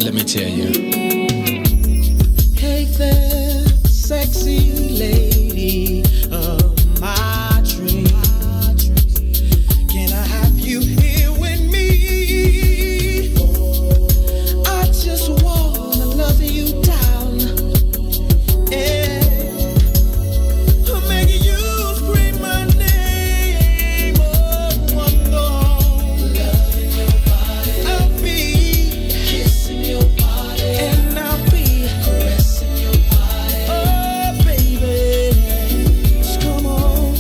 let me tell you. Hey there, sexy lady of my dreams. Can I have you here with me? I just wanna love you down. Yeah. I'm making you scream my name. Oh, I'm gone. Loving your body. I'll be kissing your body. And I'll be caressing your body. Oh, baby, just come on.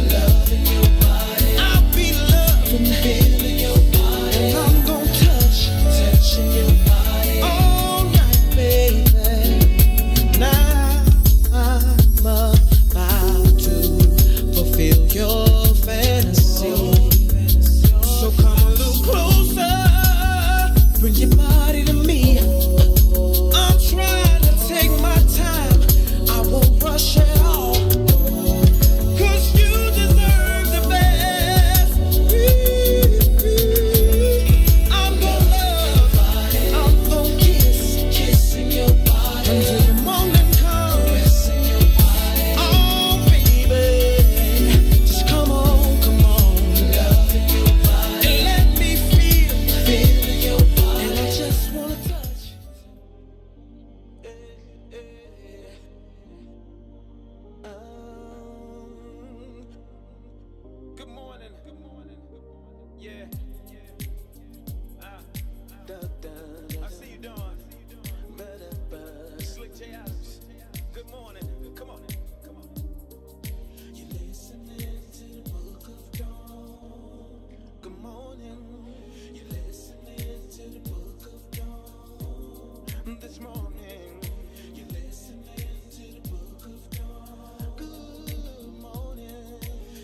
Loving your body. I'll be loving, feeling your body. And I'm gonna touching your body all night, baby. Now I'm about to fulfill your fantasy. So come a little closer, bring your body to me. I'm trying to take my time, I won't rush at all. 'Cause you deserve the best. I'm gonna love, I'm gonna kissing your body until the morning comes. Oh, baby, just come on, loving your body, and let me feel your body, and I just wanna touch. Good morning, yeah. I see you, Dawn. Slick J Adams. Good morning. Come on. You're listening to the book of Dawn. Good morning. You're listening to the book of Dawn. This morning. You're listening to the book of Dawn. Good morning.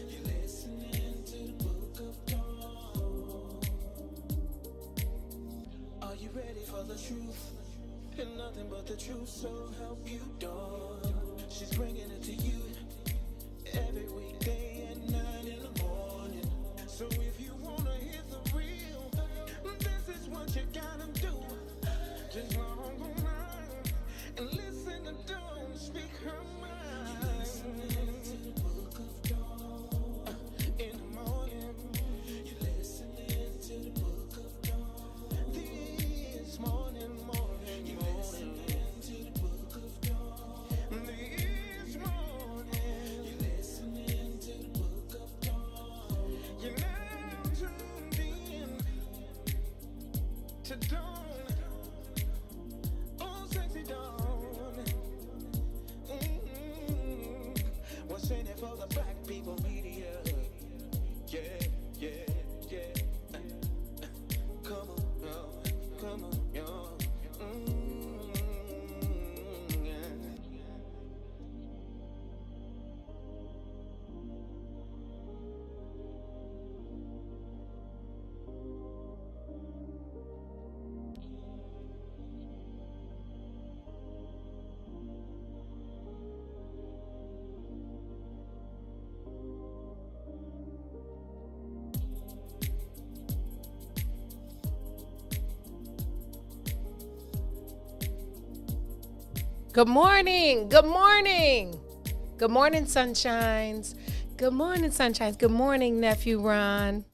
You're listening to the book of Dawn. Are you ready for the truth? And nothing but the truth, so help you, Dawn. She's bringing it to you every weekday at 9 in the morning. So if you wanna hear the real, this is what you gotta do. Just log online and listen to Dawn speak her mind. You're listening to the book of Dawn in the morning. You're listening to the book of Dawn this morning. You're listening to the book of Dawn this morning. You're listening to the book of Dawn. You're now tuned in to Dawn. Oh, sexy Dawn. What's in it for the black people media? Yeah. Come on, y'all. Good morning. Good morning. Good morning, sunshines. Good morning, sunshines. Good morning, nephew Ron.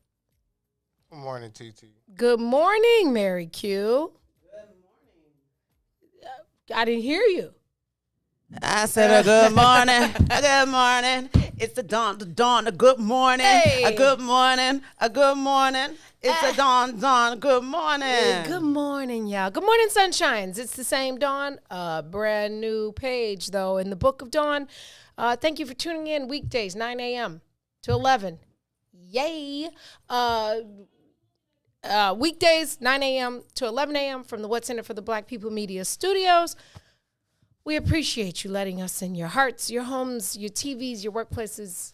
Good morning, TT. Good morning, Mary Q. Good morning. I didn't hear you. I said a good morning, a good morning. It's the dawn, a good morning, Hey. a good morning, a good morning. It's the dawn, good morning. Good morning, y'all. Good morning, sunshines. It's the same Dawn. Brand new page, though, in the Book of Dawn. Thank you for tuning in weekdays, 9 a.m. to 11. Yay. Weekdays, 9 a.m. to 11 a.m. from the What's in It for the Black People Media Studios. We appreciate you letting us in your hearts, your homes, your TVs, your workplaces,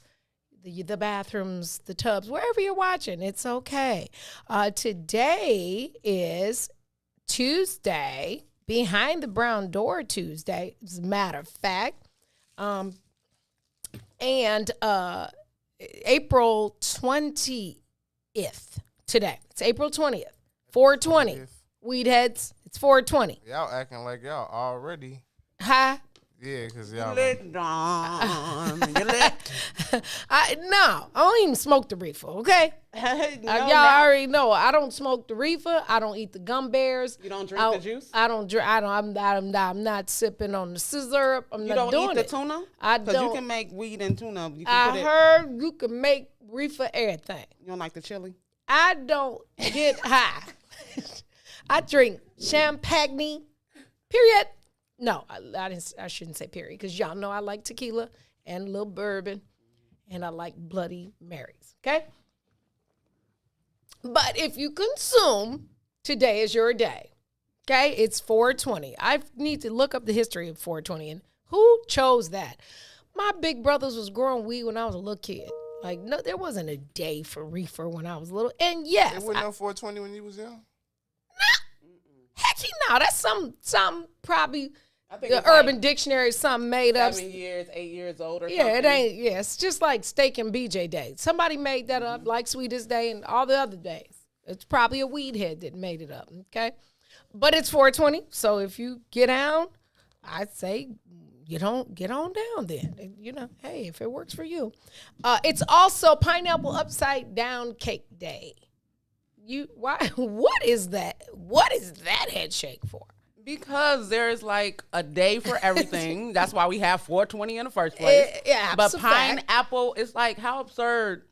the bathrooms, the tubs, wherever you're watching. It's okay. Today is Tuesday, Behind the Brown Door Tuesday, as a matter of fact. And April 20th today. It's April 20th, 420. Weed heads, It's 4:20. Y'all acting like y'all already. Huh? Yeah, because y'all. Lit, Dawn. You lit. I don't even smoke the reefer, okay? Y'all already know I don't smoke the reefer. I don't eat the gum bears. You don't drink the juice? I don't drink. I'm not sipping on the scissor. I'm You not don't doing eat the it. tuna? I Because you don't. can make weed and tuna. You can I put it. heard you can make reefer everything. You don't like the chili? I don't get high. I drink champagne. Period. No, I shouldn't say period because y'all know I like tequila and a little bourbon, and I like Bloody Marys. Okay. But if you consume, today is your day. Okay, it's 420. I need to look up the history of 420 and who chose that. My big brothers was growing weed when I was a little kid. Like, no, there wasn't a day for reefer when I was little. And yes, It wasn't no 420 when you was young? heck no, that's some probably I think the it's Urban like Dictionary, something made up. 7 years, 8 years old or Yeah, something. it ain't. Yeah, it's just like Steak and BJ Day. Somebody made that up, like Sweetest Day and all the other days. It's probably a weed head that made it up. Okay, but it's 420. So if you get down, I'd say get on down. Then hey, if it works for you. It's also Pineapple Upside Down Cake Day. Why? What is that? What is that head shake for? Because there's like a day for everything. That's why we have 420 in the first place. Yeah, but that's a fact. pineapple is like, how absurd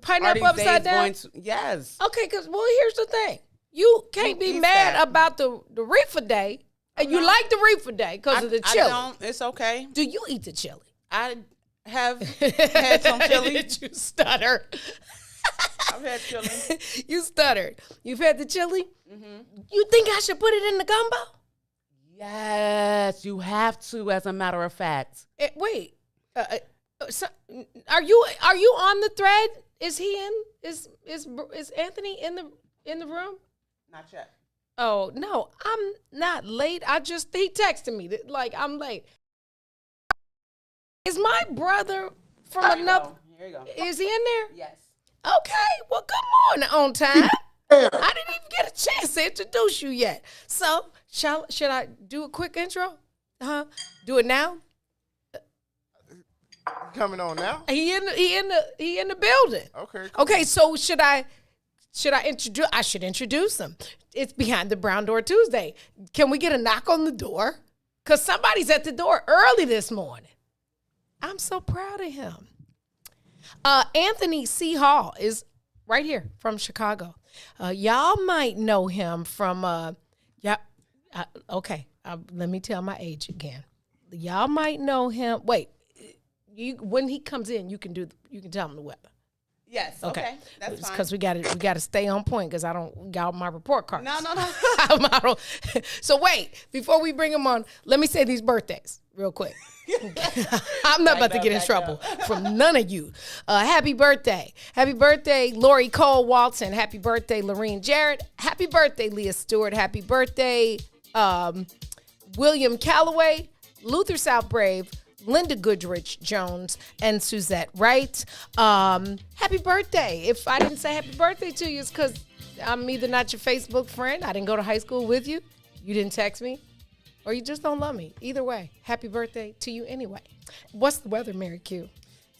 Pineapple are these Upside days Down. going to? Yes. Okay, because here's the thing: you can't be eats mad that? about the reefer day, and you like the reefer day because of the chili. I don't. It's okay. Do you eat the chili? I have had some chili. Did you stutter? I've had chili. You stuttered. You've had the chili. Mm-hmm. You think I should put it in the gumbo? Yes, you have to. As a matter of fact. Wait, so, are you on the thread? Is he in? Is Anthony in the room? Not yet. Oh no, I'm not late. He texted me that, like I'm late. Is my brother from another? Here you go. Is he in there? Yes. Okay. Well, good morning, on time. I didn't even get a chance to introduce you yet. So, should I do a quick intro? Do it now. Coming on now? He in the building. Okay. Cool. Okay. So should I introduce? I should introduce him. It's Behind the Brown Door Tuesday. Can we get a knock on the door? Cause somebody's at the door early this morning. I'm so proud of him. Anthony C. Hall is right here from Chicago. Y'all might know him from, okay, let me tell my age again. Y'all might know him. Wait, when he comes in, you can tell him the weather. Yes. Okay. That's fine. Because we got to stay on point because I don't got my report cards. No. I don't. So wait, before we bring him on, let me say these birthdays real quick. I'm not about to get in trouble from none of you. Happy birthday. Happy birthday, Lori Cole Walton. Happy birthday, Lorene Jarrett. Happy birthday, Leah Stewart. Happy birthday, William Calloway, Luther South Brave, Linda Goodrich Jones, and Suzette Wright. Happy birthday. If I didn't say happy birthday to you, it's because I'm either not your Facebook friend, I didn't go to high school with you, you didn't text me, or you just don't love me. Either way, happy birthday to you anyway. What's the weather, Mary Q?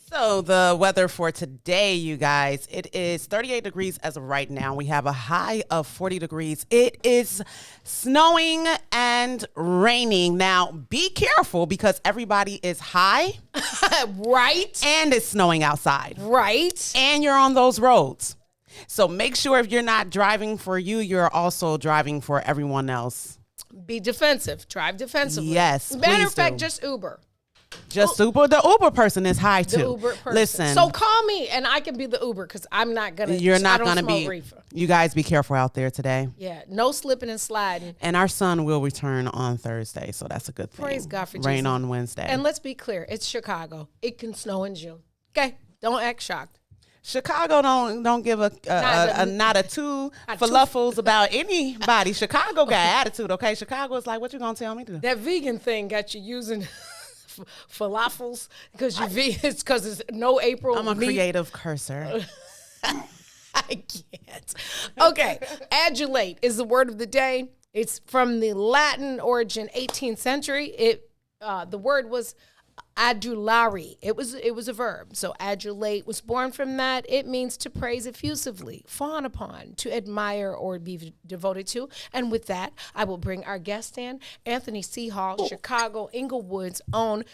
So the weather for today, you guys, it is 38 degrees as of right now. We have a high of 40 degrees. It is snowing and raining. Now, be careful because everybody is high. Right. And it's snowing outside. Right. And you're on those roads. So make sure if you're not driving for you, you're also driving for everyone else. Be defensive. Drive defensively. Yes, Matter please of fact, do. just Uber. Just Uber. The Uber person is high too. The Uber person. Listen. So call me and I can be the Uber because I'm not gonna. You're not I don't gonna smoke be. reefer. You guys be careful out there today. Yeah, no slipping and sliding. And our son will return on Thursday, so that's a good thing. Praise God for rain Jesus. on Wednesday. And let's be clear, it's Chicago. It can snow in June. Okay, don't act shocked. Chicago don't give a not a two fluffles about anybody. Chicago got attitude, okay? Chicago is like, what you gonna tell me to do? That vegan thing got you using falafels because it's because it's no April. I'm a meat. creative cursor. I can't. Okay, adulate is the word of the day. It's from the Latin origin, 18th century. The word was adulari. It was a verb. So adulate was born from that. It means to praise effusively, fawn upon, to admire or be devoted to. And with that, I will bring our guest in, Anthony C. Hall, Chicago, Inglewood's own.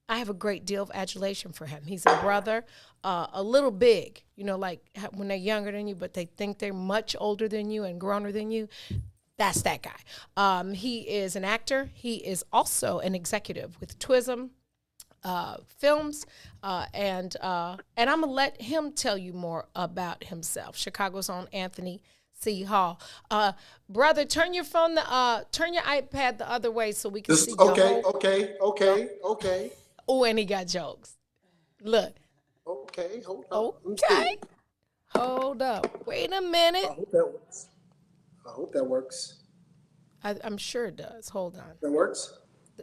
I have a great deal of adulation for him. He's a brother, a little big, like when they're younger than you, but they think they're much older than you and growner than you. That's that guy. He is an actor. He is also an executive with Twism Films, and I'm gonna let him tell you more about himself. Chicago's own Anthony C. Hall. Brother, turn your iPad the other way so we can see. Okay. Oh, and he got jokes. Look. Okay, hold on. Okay. Hold up. Wait a minute. I hope that works. I'm sure it does. Hold on. That works?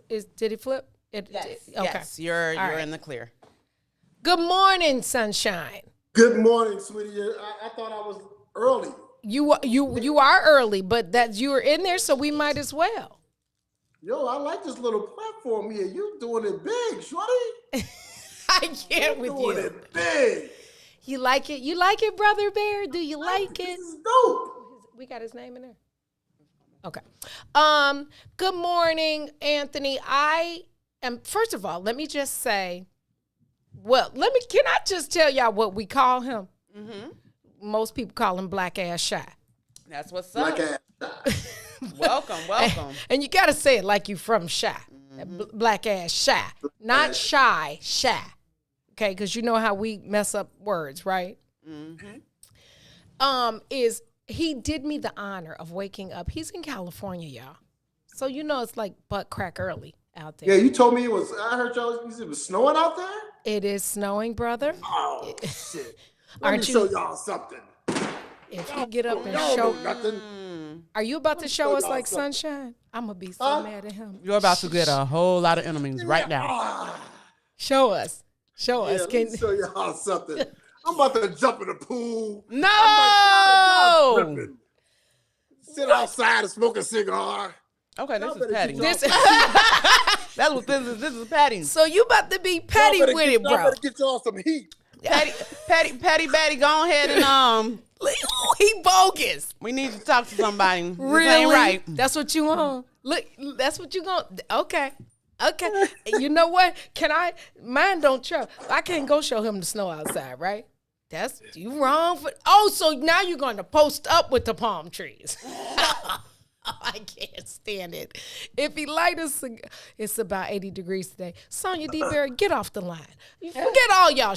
Did it flip? Yes. Okay. Yes, you're right. in the clear. Good morning, sunshine. Good morning, sweetie. I thought I was early. You are early, but that you were in there, so we might as well. Yo, I like this little platform here. You doing it big, shorty. I can't with you. Doing it big. You like it? You like it, Brother Bear? Do you like it? This is dope. We got his name in there. Okay. Good morning, Anthony. First of all, let me just say, can I just tell y'all what we call him? Mm-hmm. Most people call him Black Ass Shy. That's what's up. Black ass. Welcome. And you got to say it like you from Shy. Mm-hmm. Black Ass Shy. Not shy, Shy. Okay, because you know how we mess up words, right? Mm-hmm. He did me the honor of waking up. He's in California, y'all. So it's like butt crack early out there. Yeah, you told me I heard y'all, you said it was snowing out there? It is snowing, brother. Oh, shit. Let me show y'all something. If you get up and Y'all show... know nothing. Are you about to show us like sunshine? I'm going to be so mad at him. You're about to get a whole lot of enemies right now. Show us. Let me show y'all something. I'm about to jump in the pool. No! Sit outside and smoke a cigar. Okay, this is petty. This is petty. So you about to be petty with it, bro. I'm about to get y'all some heat. Petty Betty, go ahead and he bogus. we need to talk to somebody. Really? This ain't right. That's what you want. Look, that's what you going. Okay. You know what? Mine don't show. I can't go show him the snow outside, right? That's you wrong for. Oh, so now you're going to post up with the palm trees. I can't stand it. If he light a cigar, it's about 80 degrees today. Sonya D. Berry, get off the line. Forget all y'all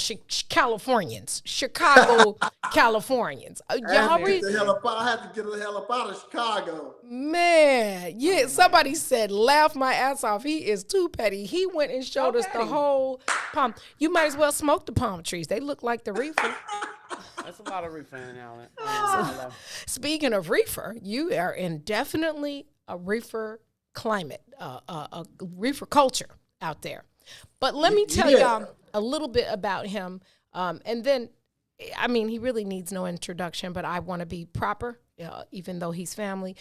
Californians, Chicago Californians. I had to get the hell up out of Chicago. Man, yeah, somebody said, laugh my ass off. He is too petty. He went and showed us the whole palm. You might as well smoke the palm trees. They look like the reefer. That's a lot of reefer in Allen. Speaking of reefer, you are in definitely a reefer climate, a reefer culture out there. But let me tell y'all a little bit about him. And then, he really needs no introduction, but I want to be proper, even though he's family.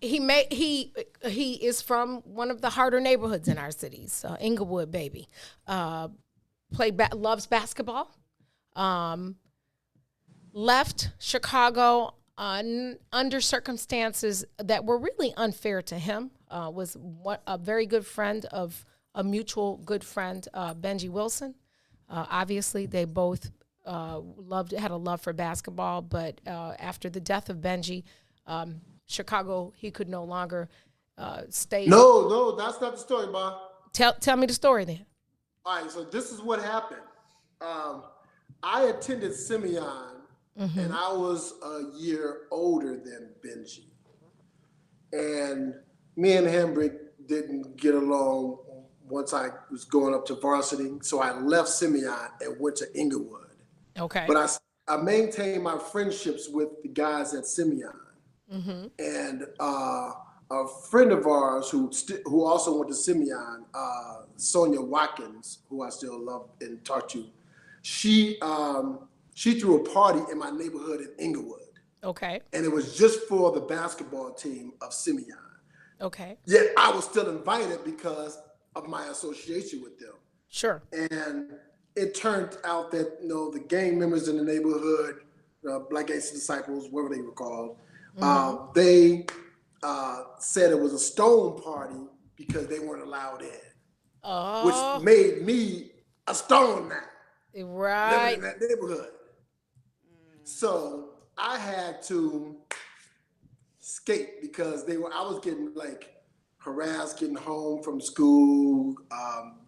He is from one of the harder neighborhoods in our cities, Inglewood, baby. Loves basketball. Left Chicago under circumstances that were really unfair to him. Was a very good friend of a mutual good friend, Benji Wilson. Obviously, they both had a love for basketball, but after the death of Benji, Chicago, he could no longer stay. No, that's not the story, Ma. Tell me the story then. All right, so this is what happened. I attended Simeon, and I was a year older than Benji. And me and Hendrick didn't get along once I was going up to varsity, so I left Simeon and went to Inglewood. Okay. But I maintained my friendships with the guys at Simeon. And a friend of ours who also went to Simeon, Sonia Watkins, who I still love and talk to, she threw a party in my neighborhood in Inglewood. Okay. And it was just for the basketball team of Simeon. Okay. Yet I was still invited because of my association with them. Sure. And it turned out that, the gang members in the neighborhood, Black Gangster Disciples, whatever they were called, they said it was a stone party because they weren't allowed in, which made me a stone now, right. living in that neighborhood. So I had to skate because I was getting harassed, getting home from school,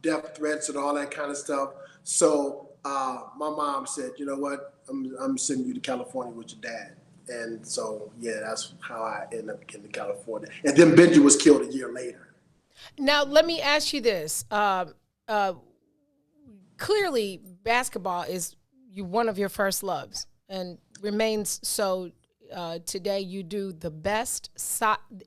death threats and all that kind of stuff. So my mom said, you know what, I'm sending you to California with your dad. And so, yeah, that's how I ended up getting to California. And then Benji was killed a year later. Now, let me ask you this. Clearly, basketball is one of your first loves and remains so. Today, you do the best.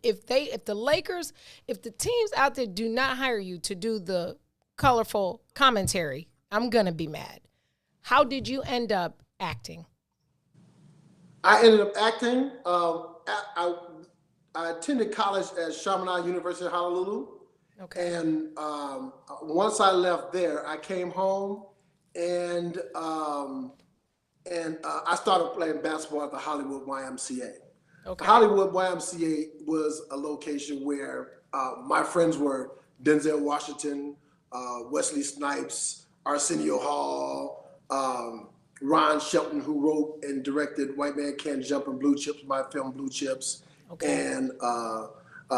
If the teams out there do not hire you to do the colorful commentary, I'm gonna be mad. How did you end up acting? I ended up acting. I attended college at Chaminade University of Honolulu. Okay. And once I left there, I came home and I started playing basketball at the Hollywood YMCA. Okay. The Hollywood YMCA was a location where my friends were Denzel Washington, Wesley Snipes, Arsenio Hall, Ron Shelton, who wrote and directed White Man Can't Jump and Blue Chips, my film Blue Chips, and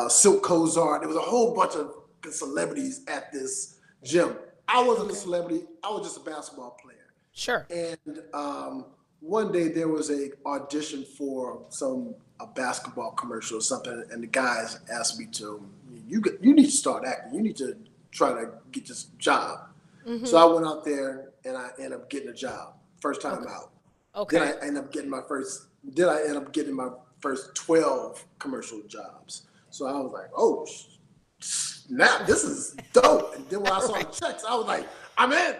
Silk Kozar. There was a whole bunch of celebrities at this gym. I wasn't a celebrity. I was just a basketball player. Sure. And one day there was a audition for a basketball commercial or something, and the guys asked me to, you need to start acting. You need to try to get this job. Mm-hmm. So I went out there and I ended up getting a job first time out. Okay. Then I ended up getting my first 12 commercial jobs. So I was like, oh, snap, this is dope. And then when I saw the checks, I was like, I'm in.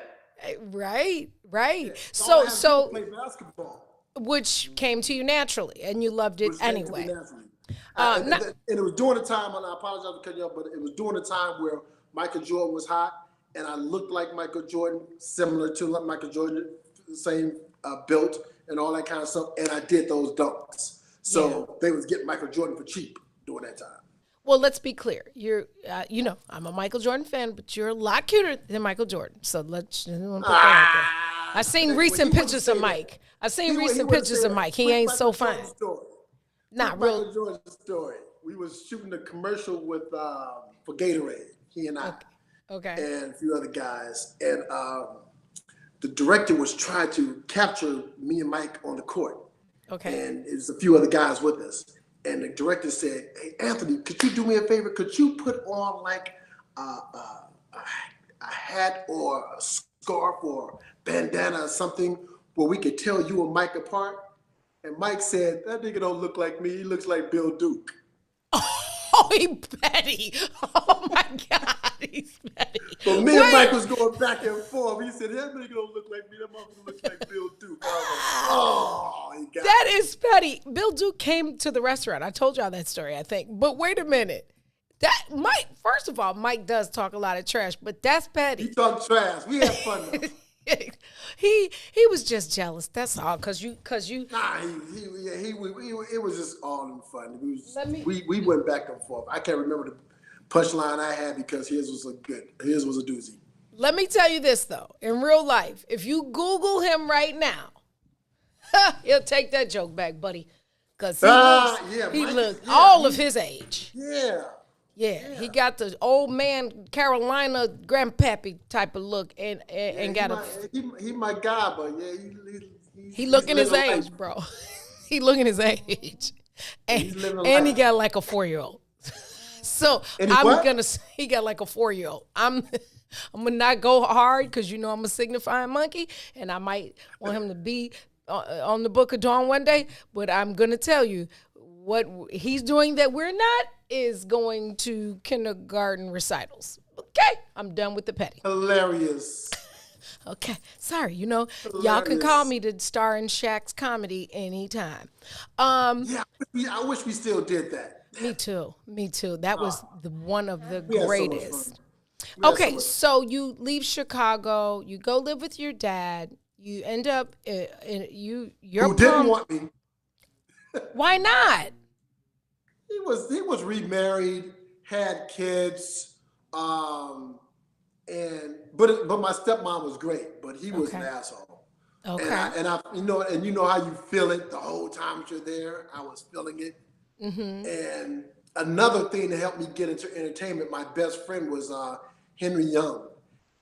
Right. Yeah, So play basketball, which came to you naturally, and you loved it anyway. And it was during the time, and I apologize for cutting you off, but it was during the time where Michael Jordan was hot, and I looked like Michael Jordan, similar to Michael Jordan, same built and all that kind of stuff, and I did those dunks. So they was getting Michael Jordan for cheap during that time. Well, let's be clear. You're, I'm a Michael Jordan fan, but you're a lot cuter than Michael Jordan. So let's put that out there. I seen recent pictures of Mike. He ain't so fine. Not really. Michael Jordan's story. We was shooting a commercial with for Gatorade. He and I. Okay. And a few other guys. And the director was trying to capture me and Mike on the court. Okay. And there's a few other guys with us. And the director said, hey, Anthony, could you do me a favor? Could you put on like a hat or a scarf or bandana or something where we could tell you and Mike apart? And Mike said, that nigga don't look like me. He looks like Bill Duke. Oh, he petty. Oh, my God. He's petty. So me and Mike was going back and forth. He said, that nigga don't look like me. That motherfucker looks like Bill Duke. I was like, that is petty. Bill Duke came to the restaurant. I told y'all that story, I think. But wait a minute. That Mike, first of all, Mike does talk a lot of trash, but that's petty. He talk trash. We have fun though. He was just jealous. That's all. Cause you. Nah, it was just all in fun. We went back and forth. I can't remember the punchline I had because his was a doozy. Let me tell you this though. In real life, if you Google him right now, he'll take that joke back, buddy. Cause he looks all of his age. Yeah, he got the old man Carolina grandpappy type of look and got he my guy, but yeah, he looking his age, bro. He looking his age, and he got like a 4-year-old. So he got like a 4-year-old. I'm gonna not go hard because I'm a signifying monkey, and I might want him to be on the Book of Dawn one day. But I'm gonna tell you what he's doing that we're not is going to kindergarten recitals. Okay, I'm done with the petty. Hilarious. Okay, sorry. Y'all can call me to star in Shaq's comedy anytime. Yeah, I wish we still did that. Me too. That was one of the We had so much greatest. fun. We had Okay, much- so you leave Chicago, you go live with your dad, you end up you're Who didn't pumped. want me? Why not? He was remarried, had kids, but my stepmom was great, but he was an Okay. asshole. Okay. And I you know how you feel it the whole time that you're there. I was feeling it. Mm-hmm. And another thing to help me get into entertainment, my best friend was Henry Young,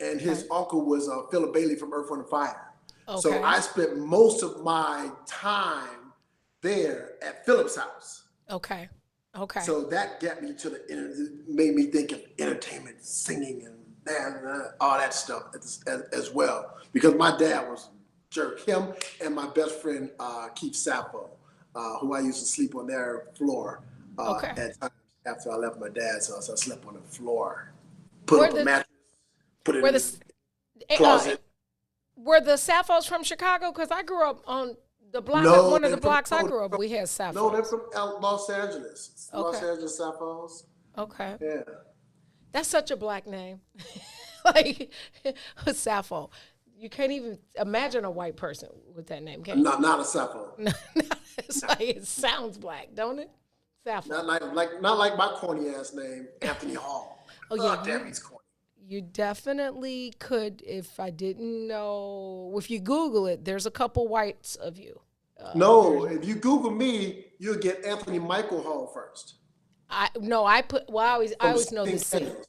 and his uncle was Philip Bailey from Earth, Wind, and Fire. So Okay. I spent most of my time there at Philip's house. Okay. So that got me made me think of entertainment, singing, and all that stuff as well. Because my dad was a jerk. Him and my best friend Keith Sappho, who I used to sleep on their floor at times after I left my dad's house. I slept on the floor, put up a mattress, put it in the closet. Were the Sappos from Chicago? Because I grew up on the block. No, One of the they're blocks I from- grew up, we had Sappos. No, they're from Los Angeles. Los Okay. Angeles Sappos. Okay. Yeah. That's such a black name. Like, Sappho. You can't even imagine a white person with that name, can you? Not a Sappho. It's like, it sounds black, don't it? Sappho. Not like my corny ass name, Anthony Hall. Oh, yeah. Damn, he's corny. You definitely could, if I didn't know, if you Google it, there's a couple whites of you. No, if you Google me, you'll get Anthony Michael Hall first. I always know the 16 city. Candles.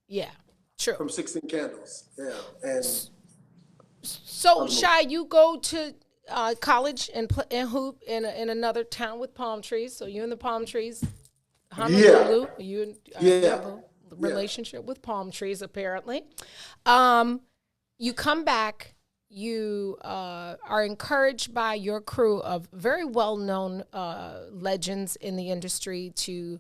Yeah, true. From 16 Candles. Yeah. And So, Shy, you go to college and hoop in another town with palm trees. So you in the palm trees, Honolulu. You have a relationship with palm trees, apparently. You come back. You are encouraged by your crew of very well-known legends in the industry to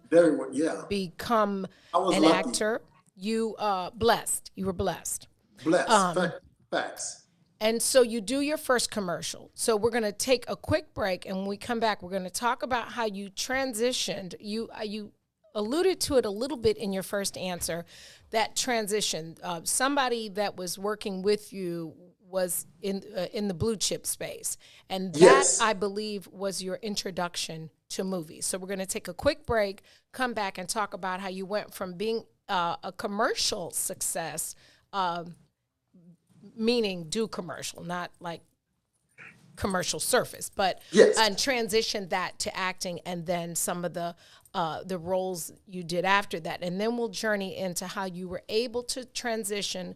become an lucky. actor. You blessed. You were blessed. Blessed. Facts. And so you do your first commercial. So we're going to take a quick break, and when we come back, we're going to talk about how you transitioned. You alluded to it a little bit in your first answer, that transition. Somebody that was working with you was in the blue chip space. And that, I believe, was your introduction to movies. So we're going to take a quick break, come back and talk about how you went from being a commercial success, meaning do commercial, not like commercial surface, but and transition that to acting, and then some of the roles you did after that. And then we'll journey into how you were able to transition,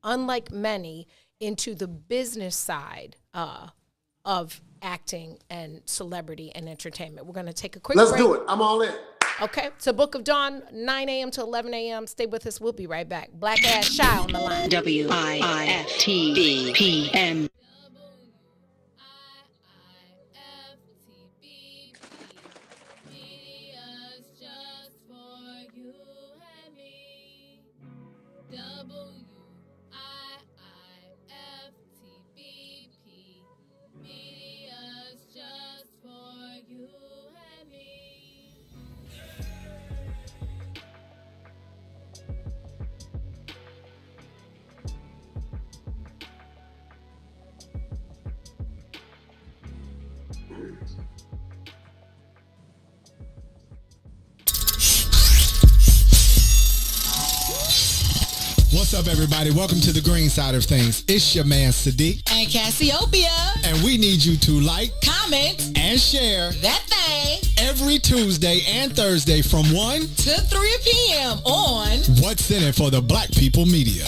unlike many, into the business side of acting and celebrity and entertainment. We're going to take a quick break. Let's do it. I'm all in. Okay, so Book of Dawn, 9 a.m. to 11 a.m. Stay with us. We'll be right back. Black Ass Shy on the line. WIIFTBP. What's up, everybody? Welcome to the green side of things. It's your man, Sadiq. And Cassiopeia. And we need you to like, comment, and share that thing every Tuesday and Thursday from 1 to 3 p.m. on What's in It for the Black People Media.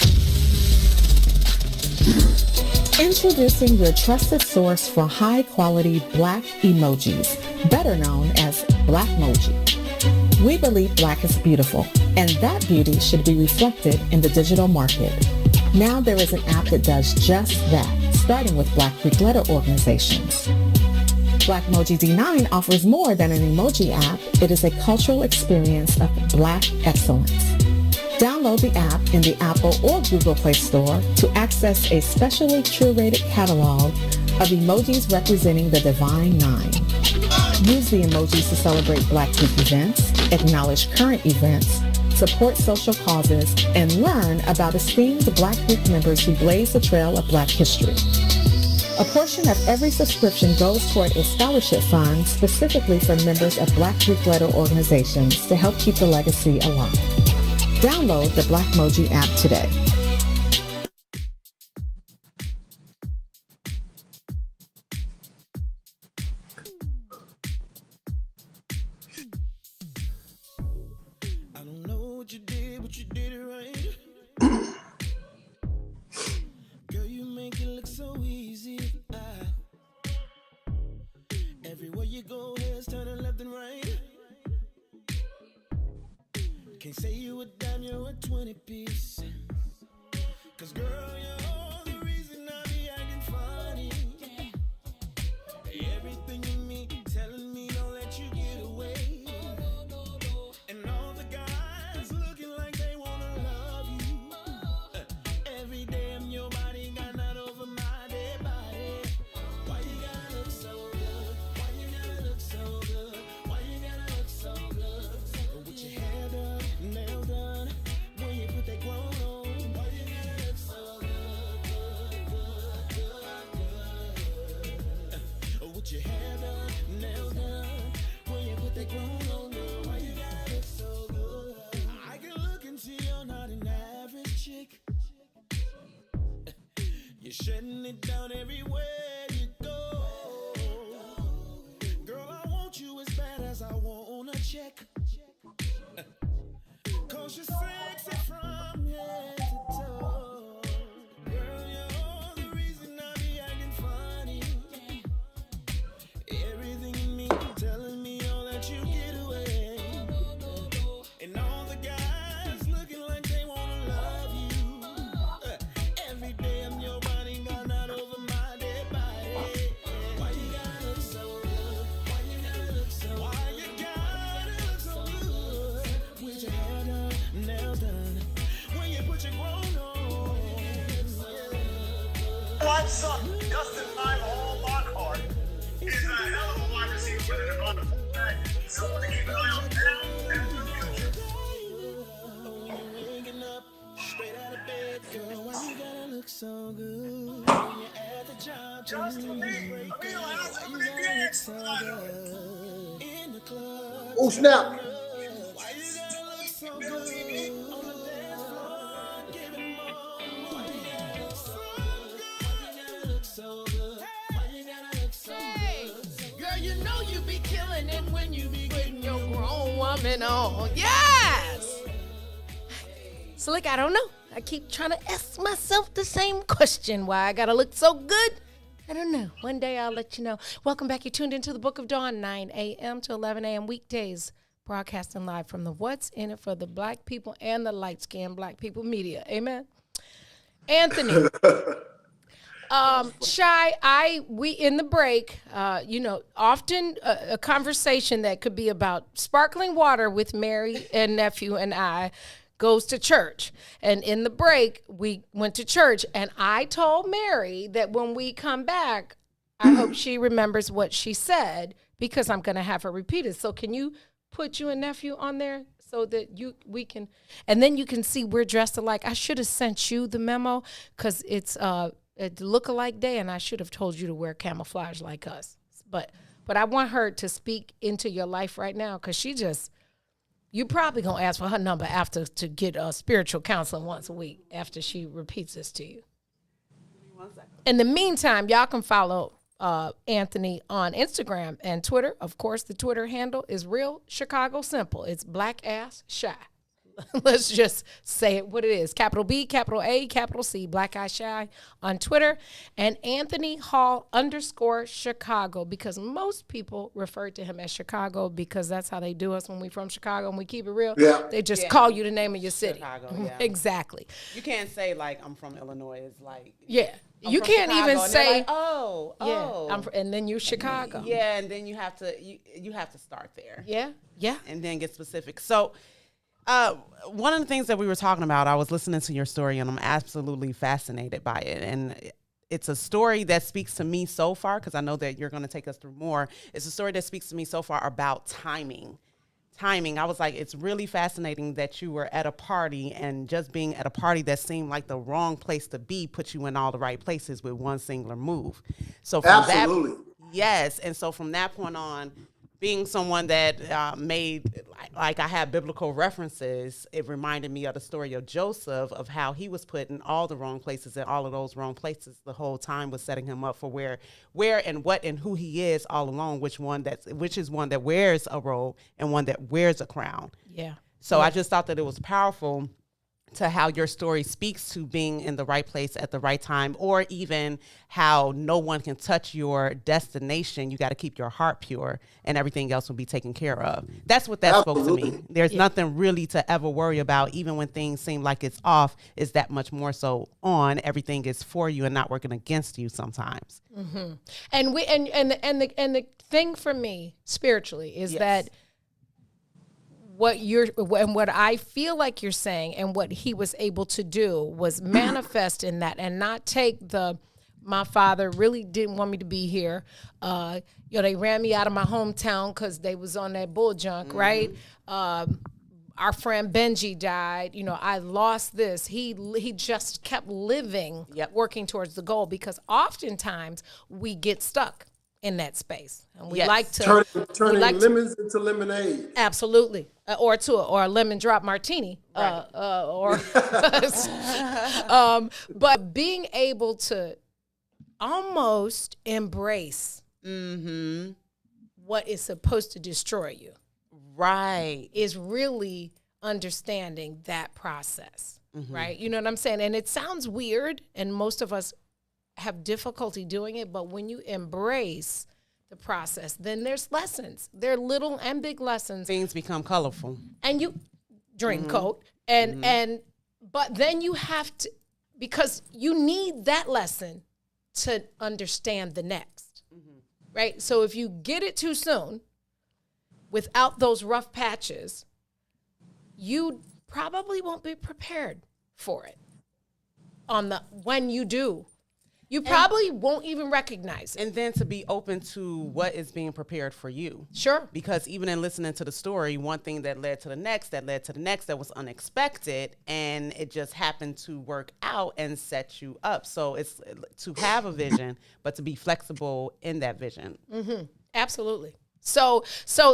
Introducing your trusted source for high-quality Black emojis, better known as Blackmoji. We believe Black is beautiful, and that beauty should be reflected in the digital market. Now there is an app that does just that, starting with Black Greek letter organizations. Blackmoji D9 offers more than an emoji app. It is a cultural experience of Black excellence. Download the app in the Apple or Google Play Store to access a specially curated catalog of emojis representing the Divine Nine. Use the emojis to celebrate Black Week events, acknowledge current events, support social causes, and learn about esteemed Black Week members who blaze the trail of Black history. A portion of every subscription goes toward a scholarship fund specifically for members of Black Week letter organizations to help keep the legacy alive. Download the Blackmoji app today. I don't know what you did, but you did it right. Girl, you make it look so easy. Everywhere you go, heads turning left and right. Can't say you a dime, you're a 20-piece. 'Cause girl, you're the reason I be acting funny. Everything in me telling me don't let you get away. And all the guys looking like they wanna love you. Every day I'm your body, got not over my dead body. Why you gotta look so good? Why you gotta look so good? Why you gotta look so good? With your hair done, nails done, when you put that grown on. Why you gotta look so good, good. With your hair done, nails done, when you put that grown on. Why you gotta look so good? I can look and see you're not an average chick. You're shutting it down everywhere you go. Girl, I want you as bad as I want a check. 'Cause you're sexy from head to toe. Girl, you're the reason I be acting funny. Everything in me telling me all that you get away. And all the guys looking like they wanna love you. Every day I'm your body, got not over my dead body. Why you gotta look so good? Why you gotta look so good? Why you gotta look so good? With your hair done, nails done, when you put your grown on. One son, Justin Time Hall Lockhart, is a hell of a wide receiver with an on the fullback. Someone to keep an eye on now and in the future. When you're waking up, straight out of bed, girl, why you gotta look so good? When you're at the job, just to break, girl, why you gotta look so good? In the club, Oh, snap. why you gotta look so good? On the dance floor, giving more. Why you gotta look so good? Why you gotta look so good? Why you gotta look so good? Girl, you know you be killing it when you be putting your grown woman on. Yes! Slick, I don't know. I keep trying to ask myself the same question. Why I gotta look so good? I don't know. One day I'll let you know. Welcome back. You tuned into the Book of Dawn, 9 a.m. to 11 a.m. weekdays, broadcasting live from the What's in It for the Black People and the light-skinned Black People media. Amen. Anthony. Shy, we in the break, often a conversation that could be about sparkling water with Mary and nephew and I goes to church. And in the break, we went to church, and I told Mary that when we come back, I hope she remembers what she said, because I'm going to have her repeat it. So can you put you and nephew on there so that we can, and then you can see we're dressed alike. I should have sent you the memo because it's a look-alike day, and I should have told you to wear camouflage like us. But I want her to speak into your life right now, because you probably going to ask for her number after to get spiritual counseling once a week after she repeats this to you. In the meantime, y'all can follow Anthony on Instagram and Twitter. Of course, the Twitter handle is Real Chicago Simple. It's Black Ass Shy. Let's just say it what it is. Capital B, capital A, capital C, Black Eye Shy on Twitter. And Anthony Hall _Chicago, because most people refer to him as Chicago because that's how they do us when we from Chicago and we keep it real. Yeah. They just call you the name of your city. Chicago, yeah. Exactly. You can't say, like, I'm from Illinois. It's like... Yeah. I'm You from can't Chicago, even and they're say... like, oh. and then you're Chicago. Yeah, and then you have to start there. Yeah. And then get specific. So... One of the things that we were talking about, I was listening to your story and I'm absolutely fascinated by it. And it's a story that speaks to me so far, because I know that you're going to take us through more. It's a story that speaks to me so far about timing. I was like, it's really fascinating that you were at a party, and just being at a party that seemed like the wrong place to be put you in all the right places with one singular move. So from Absolutely. yes. And so from that point on, being someone that made, like I have biblical references, it reminded me of the story of Joseph, of how he was put in all the wrong places, and all of those wrong places the whole time was setting him up for where and what and who he is all along, which is one that wears a robe and one that wears a crown. Yeah. So I just thought that it was powerful to how your story speaks to being in the right place at the right time, or even how no one can touch your destination. You got to keep your heart pure and everything else will be taken care of. That's what that spoke to me. There's nothing really to ever worry about, even when things seem like it's off, is that much more so on. Everything is for you and not working against you sometimes. Mm-hmm. And the thing for me spiritually is that what I feel like you're saying, and what he was able to do was manifest in that, and not take my father really didn't want me to be here. They ran me out of my hometown because they was on that bull junk, right? Our friend Benji died. I lost this. He just kept living, working towards the goal, because oftentimes we get stuck in that space, and we like to turning lemons into lemonade. Absolutely, or a lemon drop martini, right. But being able to almost embrace what is supposed to destroy you, right, is really understanding that process, right? You know what I'm saying? And it sounds weird, and most of us have difficulty doing it, but when you embrace the process, then there's lessons. There are little and big lessons. Things become colorful. And you dream coat, but then you have to, because you need that lesson to understand the next, right? So if you get it too soon, without those rough patches, you probably won't be prepared for it. When you do, you probably won't even recognize it. And then to be open to what is being prepared for you. Sure. Because even in listening to the story, one thing that led to the next, that was unexpected, and it just happened to work out and set you up. So it's to have a vision, but to be flexible in that vision. Mm-hmm. Absolutely. So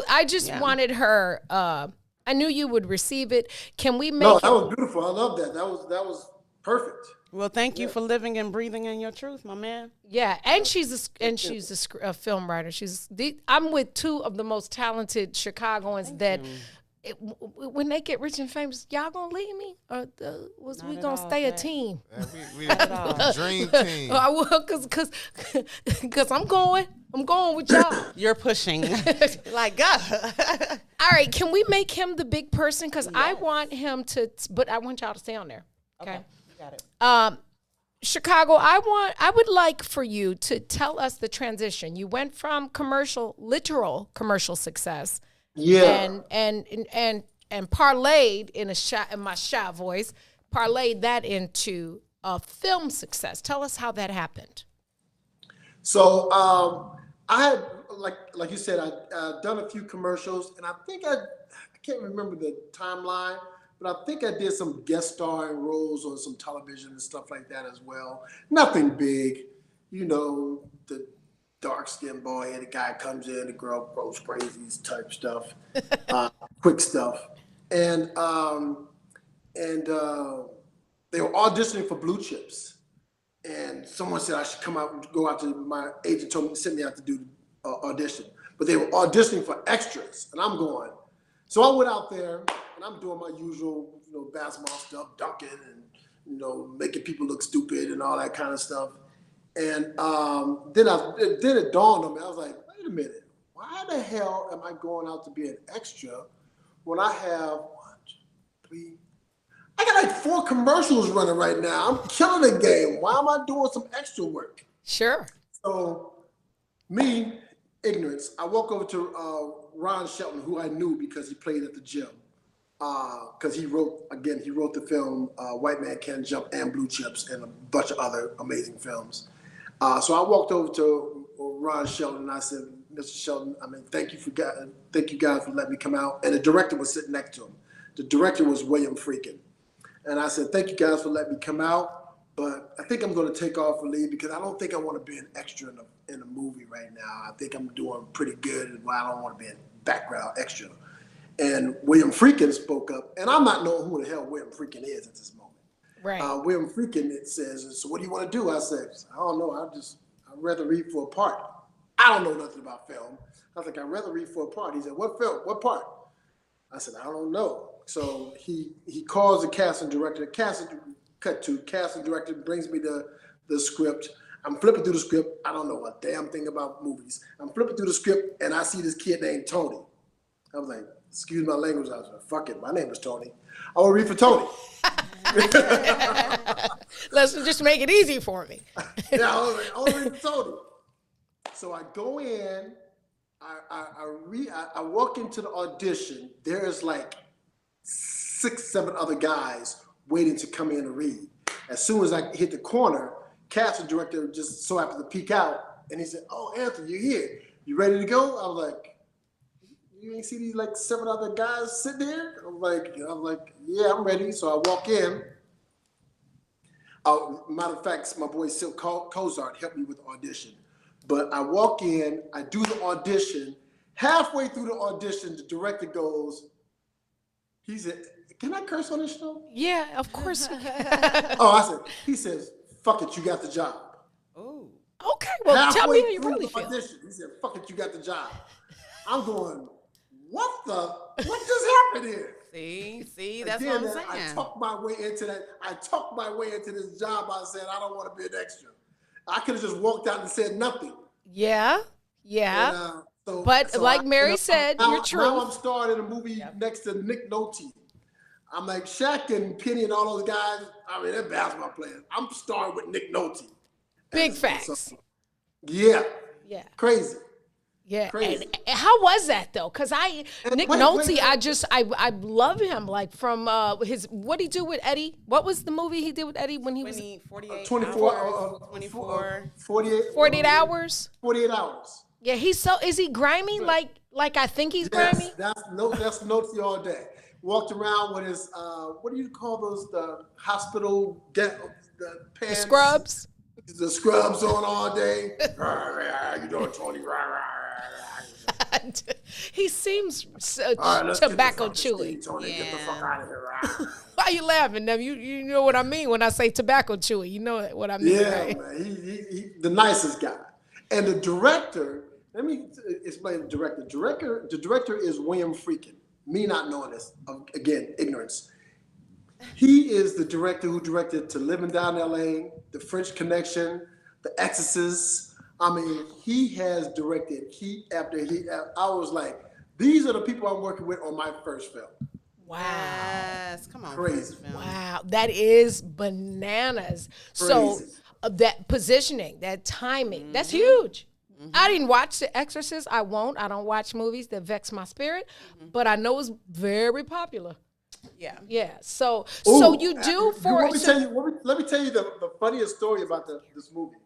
I just wanted her, I knew you would receive it. Can we make No, that was beautiful. I love that. That was perfect. Well, thank you for living and breathing in your truth, my man. Yeah, and she's a film writer. I'm with two of the most talented Chicagoans when they get rich and famous, y'all gonna leave me, or we gonna stay a team? We dream team. I will, cause I'm going with y'all. You're pushing, like God. All right, can we make him the big person? Cause I want him to, but I want y'all to stay on there. Okay. Got it. Chicago, I would like for you to tell us the transition. You went from literal commercial success, and parlayed in my shy voice, parlayed that into a film success. Tell us how that happened. So I had, like you said, I'd done a few commercials, and I think I can't remember the timeline, but I think I did some guest starring roles on some television and stuff like that as well. Nothing big, the dark-skinned boy, and the guy comes in, the girl goes crazy type stuff, quick stuff. And they were auditioning for Blue Chips. And someone said I should come out and go out to, my agent told me to send me out to do the audition. But they were auditioning for extras, and I'm going. So I went out there, and I'm doing my usual, basketball stuff, dunking and, making people look stupid and all that kind of stuff. And then it dawned on me. I was like, wait a minute. Why the hell am I going out to be an extra when I have I got like 4 commercials running right now. I'm killing the game. Why am I doing some extra work? Sure. So me, ignorance, I walk over to Ron Shelton, who I knew because he played at the gym. because he wrote the film White Man Can't Jump and Blue Chips and a bunch of other amazing films. So I walked over to Ron Shelton and I said, Mr. Shelton, thank you guys for letting me come out. And the director was sitting next to him. The director was William Friedkin. And I said, thank you guys for letting me come out, but I think I'm going to take off and leave because I don't think I want to be an extra in a movie right now. I think I'm doing pretty good, and I don't want to be a background extra. And William Friedkin spoke up, and I'm not knowing who the hell William Friedkin is at this moment. Right. William Friedkin says, so what do you want to do? I said, I don't know. I'd rather read for a part. I don't know nothing about film. I was like, I'd rather read for a part. He said, what film? What part? I said, I don't know. So he calls the casting director. Casting director brings me the script. I'm flipping through the script. I don't know a damn thing about movies. I'm flipping through the script, and I see this kid named Tony. I was like, excuse my language. I was like, fuck it. My name is Tony. I want to read for Tony. Let's just make it easy for me. Yeah, I was like, I want to read for Tony. So I go in. I walk into the audition. There's like 6, 7 other guys waiting to come in and read. As soon as I hit the corner, casting director just so happened to peek out, and he said, "Oh, Anthony, you're here. You ready to go?" I was like, "You ain't see these like 7 other guys sitting there?" I'm like, "Yeah, I'm ready." So I walk in. Matter of fact, my boy Silk Cozart helped me with the audition. But I walk in, I do the audition. Halfway through the audition, the director goes, he said, "Can I curse on this show?" Yeah, of course. He says, "Fuck it, you got the job." Oh. Okay, well, Halfway tell me how you through really the feel. audition, he said, "Fuck it, you got the job." I'm going, what just happened here? See, that's Again, what I'm I saying. talked my way into that. I talked my way into this job. I said, I don't want to be an extra. I could have just walked out and said nothing. Yeah. And, But like Mary said, you're true. Now I'm starring in a movie next to Nick Nolte. I'm like Shaq and Penny and all those guys. They're basketball players. I'm starring with Nick Nolte. Big facts. So, yeah. Crazy. Yeah. Crazy. And how was that though? Because Nick Nolte, wait. I love him. Like from what he do with Eddie? What was the movie he did with Eddie when he was 48 48 hours? 48 hours. Yeah, is he grimy? Like I think he's grimy? That's Nolte all day. Walked around with his what do you call those, the hospital the pants? The scrubs? The scrubs on all day. You know, Tony. He seems Right, tobacco chewy. Tony, get the fuck out of here. Why you laughing? Now you know what I mean when I say tobacco chewy. You know what I mean, Yeah, right? man. He the nicest guy. And the director, let me explain the director. The director is William Friedkin. Me not knowing this, again, ignorance. He is the director who directed To Live and Die in L.A., The French Connection, The Exorcist. He has directed heat after heat. I was like, these are the people I'm working with on my first film. Wow. Yes, come on. Crazy. Wow, that is bananas. So that positioning, that timing, that's huge. I didn't watch The Exorcist. I won't. I don't watch movies that vex my spirit, but I know it's very popular. Yeah. Yeah. So you do let me tell you the funniest story about this movie.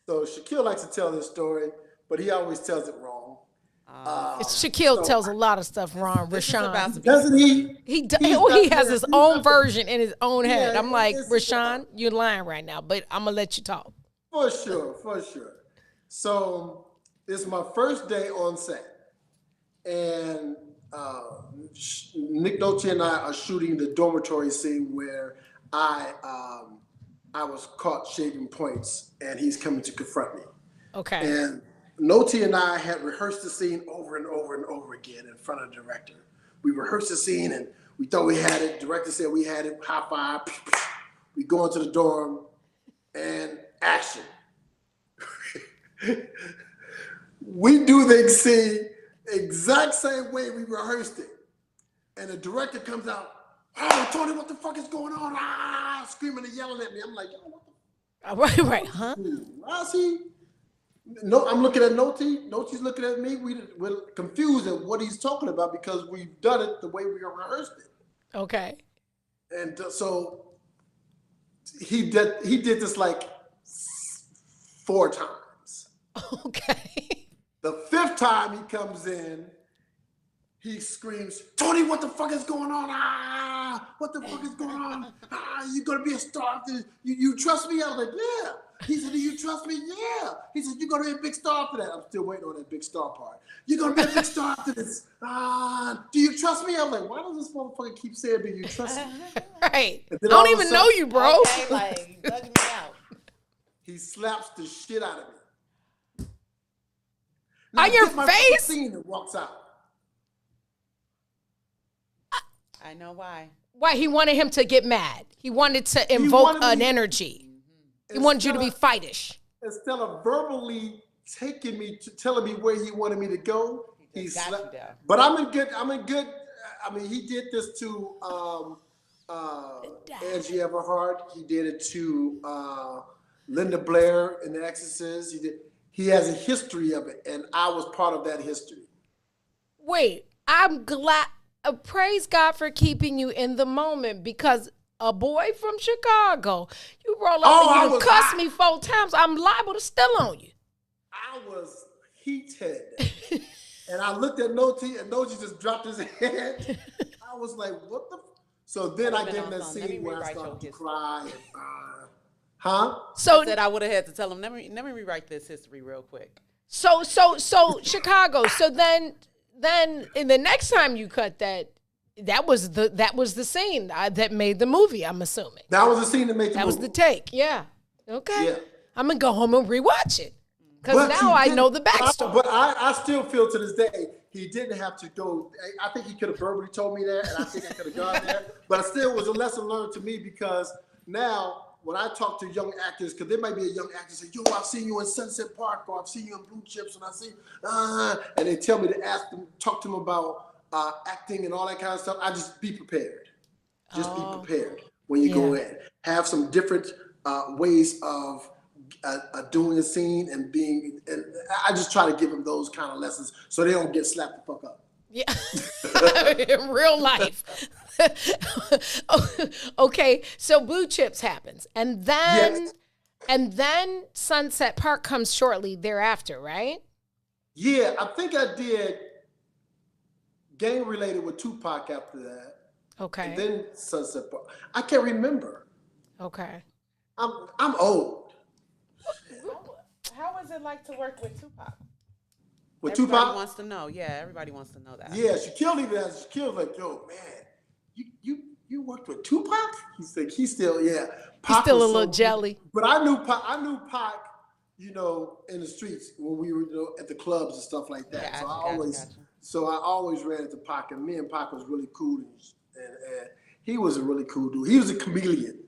So Shaquille likes to tell this story, but he always tells it wrong. Shaquille tells a lot of stuff wrong. Rashawn, doesn't he? He has his own version in his own head. Yeah, I'm like, it's- Rashawn, you're lying right now, but I'm gonna let you talk. For sure. So it's my first day on set, and Nick Nolte and I are shooting the dormitory scene where I was caught shaving points, and he's coming to confront me. Okay. And Nolte and I had rehearsed the scene over and over and over again in front of the director. We rehearsed the scene, and we thought we had it. Director said we had it. High five. We go into the dorm, and action. We do the scene exact same way we rehearsed it. And the director comes out, "Oh, Tony, what the fuck is going on?" Screaming and yelling at me. I'm like, "Yo, what the Right, huh? Why is he No, I'm looking at Noti. Noti's looking at me. We're confused at what he's talking about because we've done it the way we rehearsed it. Okay. And so he did this like 4 times. Okay. The 5th time he comes in, he screams, "Tony, what the fuck is going on? Ah, what the fuck is going on? Ah, you gonna be a star after this. You trust me?" I was like, "Yeah." He said, "Do you trust me?" "Yeah." He said, "You're gonna be a big star after that." I'm still waiting on that big star part. "You're gonna be a big star after this. Do you trust me?" I was like, "Why does this motherfucker keep saying, 'Do you trust me?'" Right. And I then all don't of a even know sudden, you, bro. Okay, like bugging me out. he slaps the shit out of me. On your get my face? Scene and walks out. I know why. Why? He wanted him to get mad. He wanted to invoke wanted an me- energy. He wanted you to be fightish. Instead of verbally taking me to telling me where he wanted me to go, he got slapped. you down. But I'm in good. I mean, he did this to Angie Everhart. He did it to Linda Blair in The Exorcist. He has a history of it, and I was part of that history. Wait, I'm glad. Praise God for keeping you in the moment because a boy from Chicago, you roll up and you cuss me 4 times, I'm liable to steal on you. I was heated. And I looked at Noti, and Noti just dropped his head. I was like, what the? So then I get in that scene where I started to cry. And, So I said I would have had to tell him, let me rewrite this history real quick. So Chicago. So then in the next time you cut that was the scene that made the movie, I'm assuming. That was the scene that made the movie. That was the take, yeah. Okay. Yeah. I'm going to go home and rewatch it. Because now I know the backstory. But I still feel to this day, he didn't have to go. I think he could have verbally told me that, and I think I could have gone there. But it still was a lesson learned to me because now when I talk to young actors, because there might be a young actor say, "Yo, I've seen you in Sunset Park, or I've seen you in Blue Chips, and I see," and they tell me to talk to them about acting and all that kind of stuff. I just be prepared. Just be prepared when you go in. Have some different ways of doing a scene and being. And I just try to give them those kind of lessons so they don't get slapped the fuck up. Yeah, in real life. Okay, so Blue Chips happens, and then Sunset Park comes shortly thereafter, right? Yeah, I think I did gang related with Tupac after that. Okay. And then Sunset Park. I can't remember. Okay. I'm old. How was it like to work with Tupac? With Everybody Tupac? wants to know. Yeah, everybody wants to know that. Yeah, Shaquille even asked Shaquille like, "Yo, man, you worked with Tupac?" He's like, he's still, yeah. He's still a little jelly. But I knew Pac, you know, in the streets when we were, you know, at the clubs and stuff like that. Yeah, So I always ran into Pac, and me and Pac was really cool, and he was a really cool dude. He was a chameleon.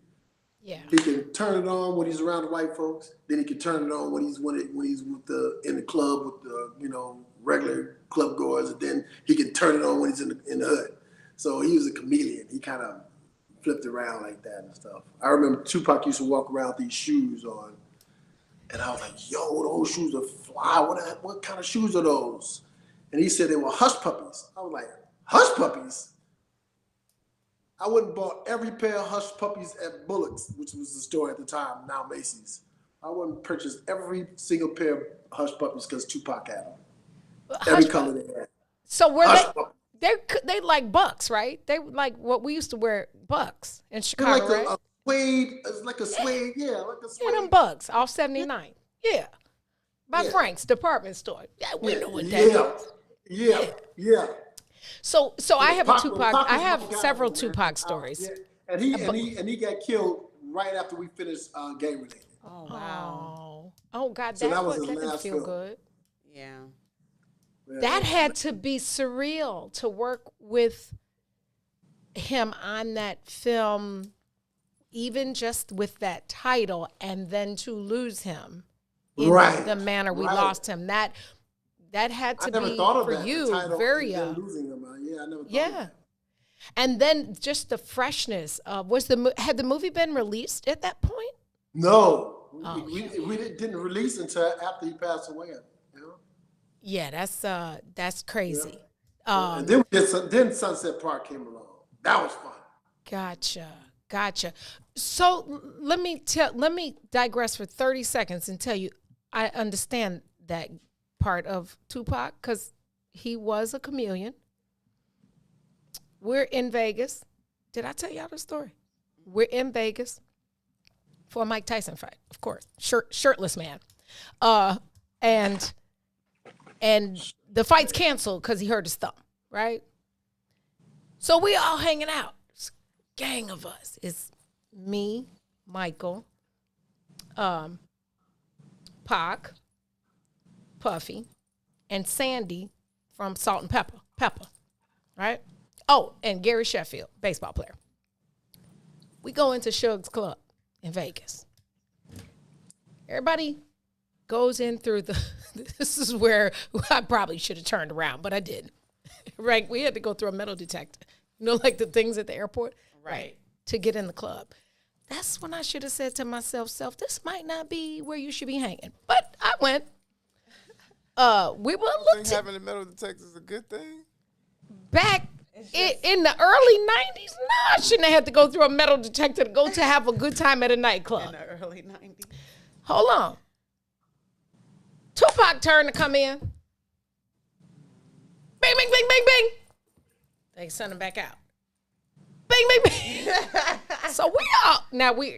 Yeah. He can turn it on when he's around the white folks. Then he can turn it on when he's in the club with the, you know, regular club goers, and then he can turn it on when he's in the hood. So he was a chameleon. He kind of flipped around like that and stuff. I remember Tupac used to walk around with these shoes on, and I was like, "Yo, those shoes are fly. What kind of shoes are those?" And he said they were hush puppies. I was like, "Hush puppies?" I went and bought every pair of hush puppies at Bullock's, which was the store at the time, now Macy's. I went and purchased every single pair of hush puppies because Tupac had them. Every color they had. So were they like Bucks, right? They like what we used to wear, Bucks in Chicago, like right? a suede, it's like a suede, yeah, like a suede. Yeah, them Bucks off 79. Yeah. By Frank's department store. Yeah, we know what that is. Yeah. So I have a Tupac. Pac I was have one guy, several man. Tupac stories. Yeah. And he got killed right after we finished Gang Related. Oh, wow. Oh God, So that was that his didn't last feel film. good. Yeah. That had to be surreal to work with him on that film, even just with that title, and then to lose him in the manner we lost him. That had to be for you very losing him. I never thought of that. And then just the freshness of had the movie been released at that point? No. We didn't release until after he passed away. You know? Yeah, that's crazy. And then then Sunset Park came along. That was fun. Gotcha. So let me digress for 30 seconds and tell you, I understand that part of Tupac because he was a chameleon. We're in Vegas. Did I tell y'all the story? We're in Vegas for a Mike Tyson fight, of course, shirtless man, and the fight's canceled because he hurt his thumb, right? So we all hanging out. It's a gang of us. It's me, Michael, Pac, Puffy, and Sandy from Salt and Pepper, right? Oh, and Gary Sheffield, baseball player. We go into Suge's Club in Vegas. Everybody goes in through this is where I probably should have turned around, but I didn't. Right? We had to go through a metal detector. You know, like the things at the airport? Right. To get in the club. That's when I should have said to myself, this might not be where you should be hanging. But I went. We were think having a metal detector is a good thing? Back in the early 90s, no, I shouldn't have had to go through a metal detector to go to have a good time at a nightclub. In the early 90s. Hold on. Tupac turned to come in. Bing, bing, bing, bing, bing. They sent him back out. Bing, bing, bing. So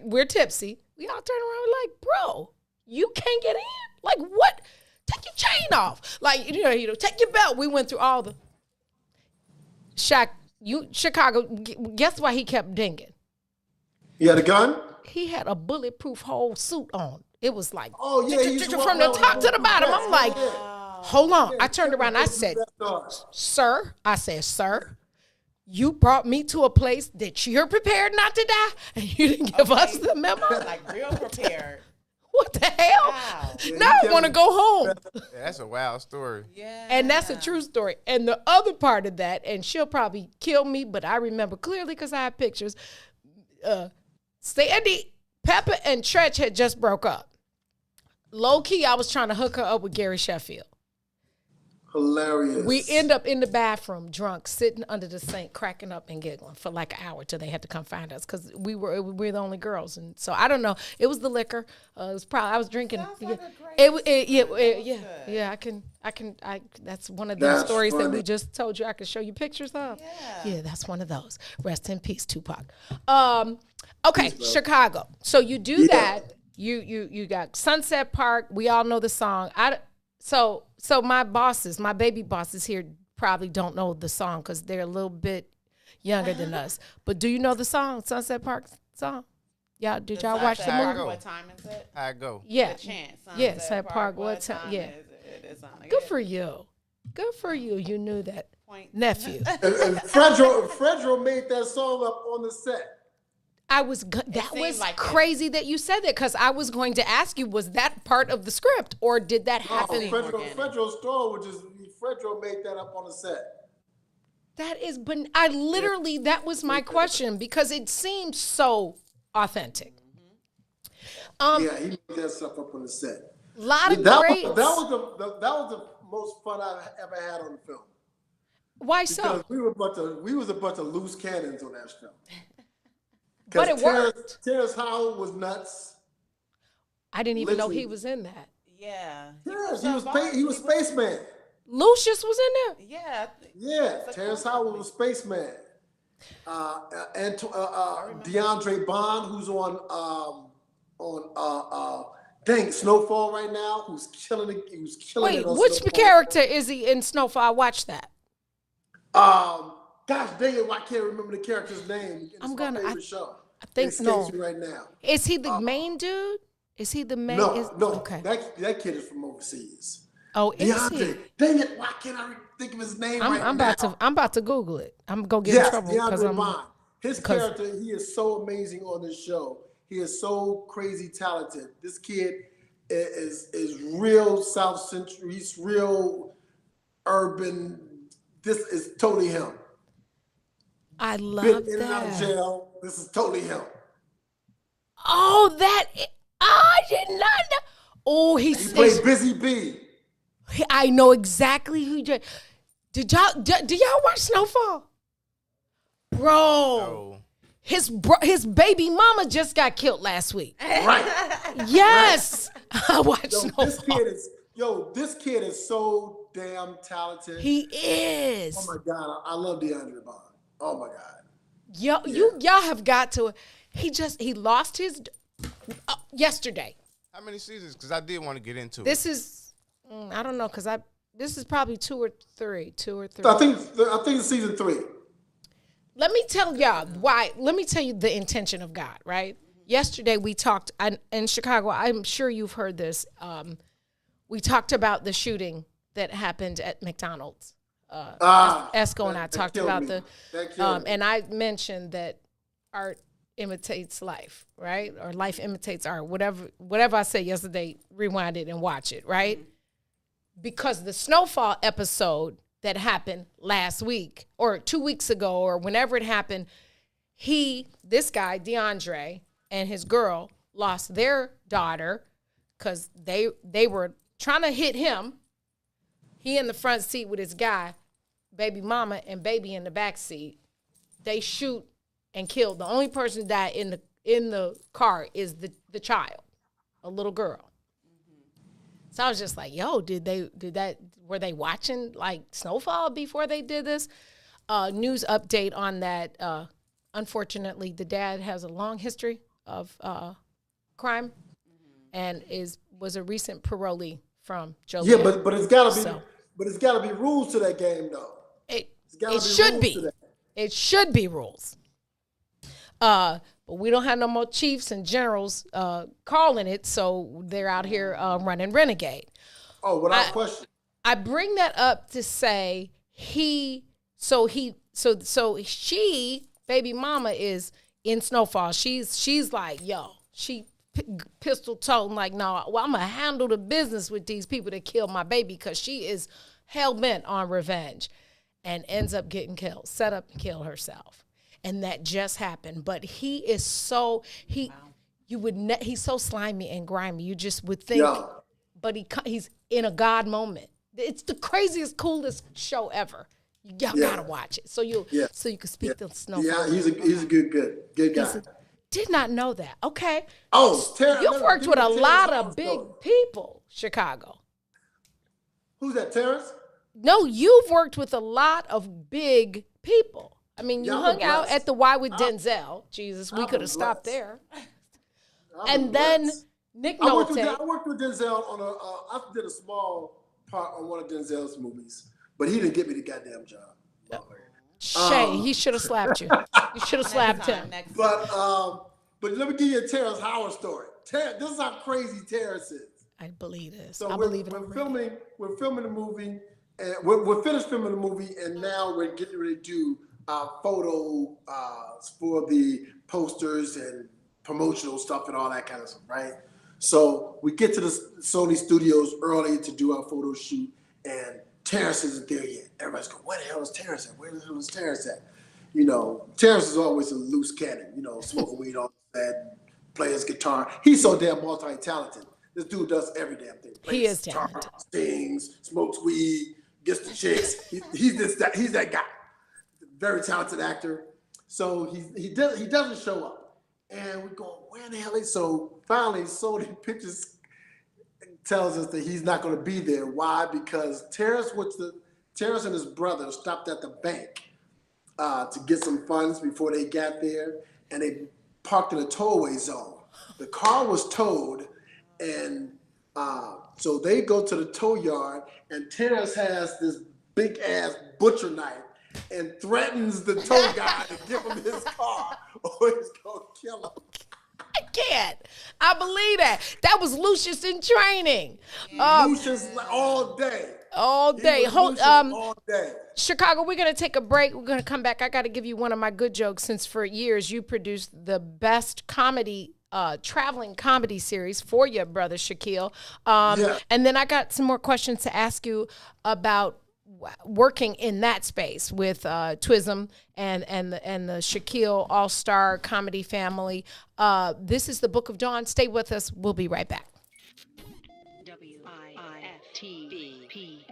we're tipsy. We all turn around like, bro, you can't get in? Like, what? Take your chain off. Like, you know, take your belt. We went through all the... Chicago, guess why he kept dinging? He had a gun? He had a bulletproof whole suit on. It was like, from the top to the bottom. I'm like, hold on. I turned around. I said, sir, you brought me to a place that you're prepared not to die, and you didn't give us the memo? Like real prepared. What the hell? Wow. Now I want to go home. Yeah, that's a wild story. Yeah. And that's a true story. And the other part of that, and she'll probably kill me, but I remember clearly because I have pictures. Sandy, Pepper, and Tretch had just broke up. Low key, I was trying to hook her up with Gary Sheffield. Hilarious. We end up in the bathroom drunk, sitting under the sink, cracking up and giggling for like an hour till they had to come find us because we were the only girls. And so I don't know. It was the liquor. It was probably I was drinking. Like a great Yeah. I can. That's one of those stories funny. that we just told you. I could show you pictures of. Yeah, that's one of those. Rest in peace, Tupac. Okay, Chicago. So you do that. You got Sunset Park. We all know the song. So my baby bosses here probably don't know the song because they're a little bit younger than us. But do you know the song, Sunset Park song? Did y'all watch the movie? What time is it? I go. Yeah. The chant. Sunset Park. What time? Yeah. Is on Good for you. Good for you. You knew that. Point. Nephew. And Fredro made that song up on the set. That was like crazy that you said that because I was going to ask you, was that part of the script or did that happen? Fredro's story, Fredro made that up on the set. That is, but that was my question because it seemed so authentic. Yeah, he made that stuff up on the set. A lot of that greats. Was the most fun I've ever had on the film. Why so? Because we was a bunch of loose cannons on that film. But it worked. Terrence Howard was nuts. I didn't even know he was in that. Yeah. He was Spaceman. Lucius was in there? Yeah. Yeah, Terrence Howard was Spaceman. And DeAndre Bond, who's on Snowfall right now, who's killing it. He was killing it. Wait, which Snowfall. character is he in Snowfall? I watched that. Gosh dang it, I can't remember the character's name. It's my favorite show. I think it no. escapes me right now. Is he the main dude? Is he the main? No. Okay. That kid is from overseas. Oh, is DeAndre. he? Dang it, why can't I think of his name right now? I'm about to Google it. I'm gonna get in trouble because DeAndre Bond. His character, he is so amazing on this show. He is so crazy talented. This kid is real South Central. He's real urban. This is totally him. I love Been in that. and out of jail. This is totally him. Oh, I did not know. Oh, He played Busy Bee. I know exactly who. Did y'all watch Snowfall? Bro, No. his baby mama just got killed last week. Right. Yes, I watched Snowfall. This kid is so damn talented. He is. Oh my God, I love DeAndre Bond. Oh my God. Y'all have got to. He lost his yesterday. How many seasons? Because I did want to get into This is I don't know because this is probably two or three. I think it's season 3. Let me tell y'all why. Let me tell you the intention of God. Right. Yesterday we talked in Chicago. I'm sure you've heard this. We talked about the shooting that happened at McDonald's. Esco and I talked about and I mentioned that art imitates life, right? Or life imitates art. Whatever I said yesterday, rewind it and watch it, right? Because the Snowfall episode that happened last week or 2 weeks ago or whenever it happened, this guy, DeAndre, and his girl lost their daughter because they were trying to hit him. He in the front seat with his guy, baby mama, and baby in the back seat. They shoot and kill. The only person that died in the car is the child, a little girl. So I was just like, yo, were they watching like Snowfall before they did this? News update on that. Unfortunately, the dad has a long history of crime and was a recent parolee from Joliet. Yeah, but it's gotta be rules to that game though. It should be. It should be rules. But we don't have no more chiefs and generals calling it, so they're out here running renegade. Oh, without question. I bring that up to say she, baby mama is in Snowfall. She's like, yo, she pistol toting like, no, well, I'm gonna handle the business with these people that killed my baby because she is hell bent on revenge, and ends up getting killed, set up and kill herself. And that just happened. But he is so he's so slimy and grimy. You just would think, but he's in a God moment. It's the craziest, coolest show ever. Y'all gotta watch it. So you can speak the Snowfall. Yeah, he's a good guy. Did not know that. Okay. Oh, you've worked with a lot of big people, Chicago. Who's that, Terrence? No, you've worked with a lot of big people. I mean, you hung out at the Y with Denzel. Jesus, we could have stopped there. And then Nick Nolte. I worked with Denzel on I did a small part on one of Denzel's movies, but he didn't get me the goddamn job. Shay, he should have slapped you. You should have slapped him. But let me give you a Terrence Howard story. This is how crazy Terrence is. I believe this. So I believe it. We're filming the movie, and we're finished filming the movie, and now we're getting ready to do photo for the posters and promotional stuff and all that kind of stuff, right? So we get to the Sony studios early to do our photo shoot, and Terrence isn't there yet. Everybody's going, where the hell is Terrence at? Where the hell is Terrence at? You know, Terrence is always a loose cannon, you know, smoking weed on that, plays guitar. He's so damn multi-talented. This dude does every damn thing. He is talented. Sings, smokes weed, gets the chicks. He's that guy. Very talented actor. So he doesn't show up. And we go, where the hell is? So finally, Sony Pictures tells us that he's not going to be there. Why? Because Terrence and his brother stopped at the bank to get some funds before they got there, and they parked in a tollway zone. The car was towed, and so they go to the tow yard, and Terrence has this big ass butcher knife and threatens the tow guy to give him his car or he's gonna kill him. I can't. I believe that. That was Lucius in training. Lucius all day. All day. All day. Chicago, we're going to take a break. We're going to come back. I got to give you one of my good jokes since for years you produced the best comedy, traveling comedy series for your brother, Shaquille. And then I got some more questions to ask you about working in that space with Twism and the Shaquille All-Star comedy family. This is the Book of Dawn. Stay with us. We'll be right back. WIIFTBP.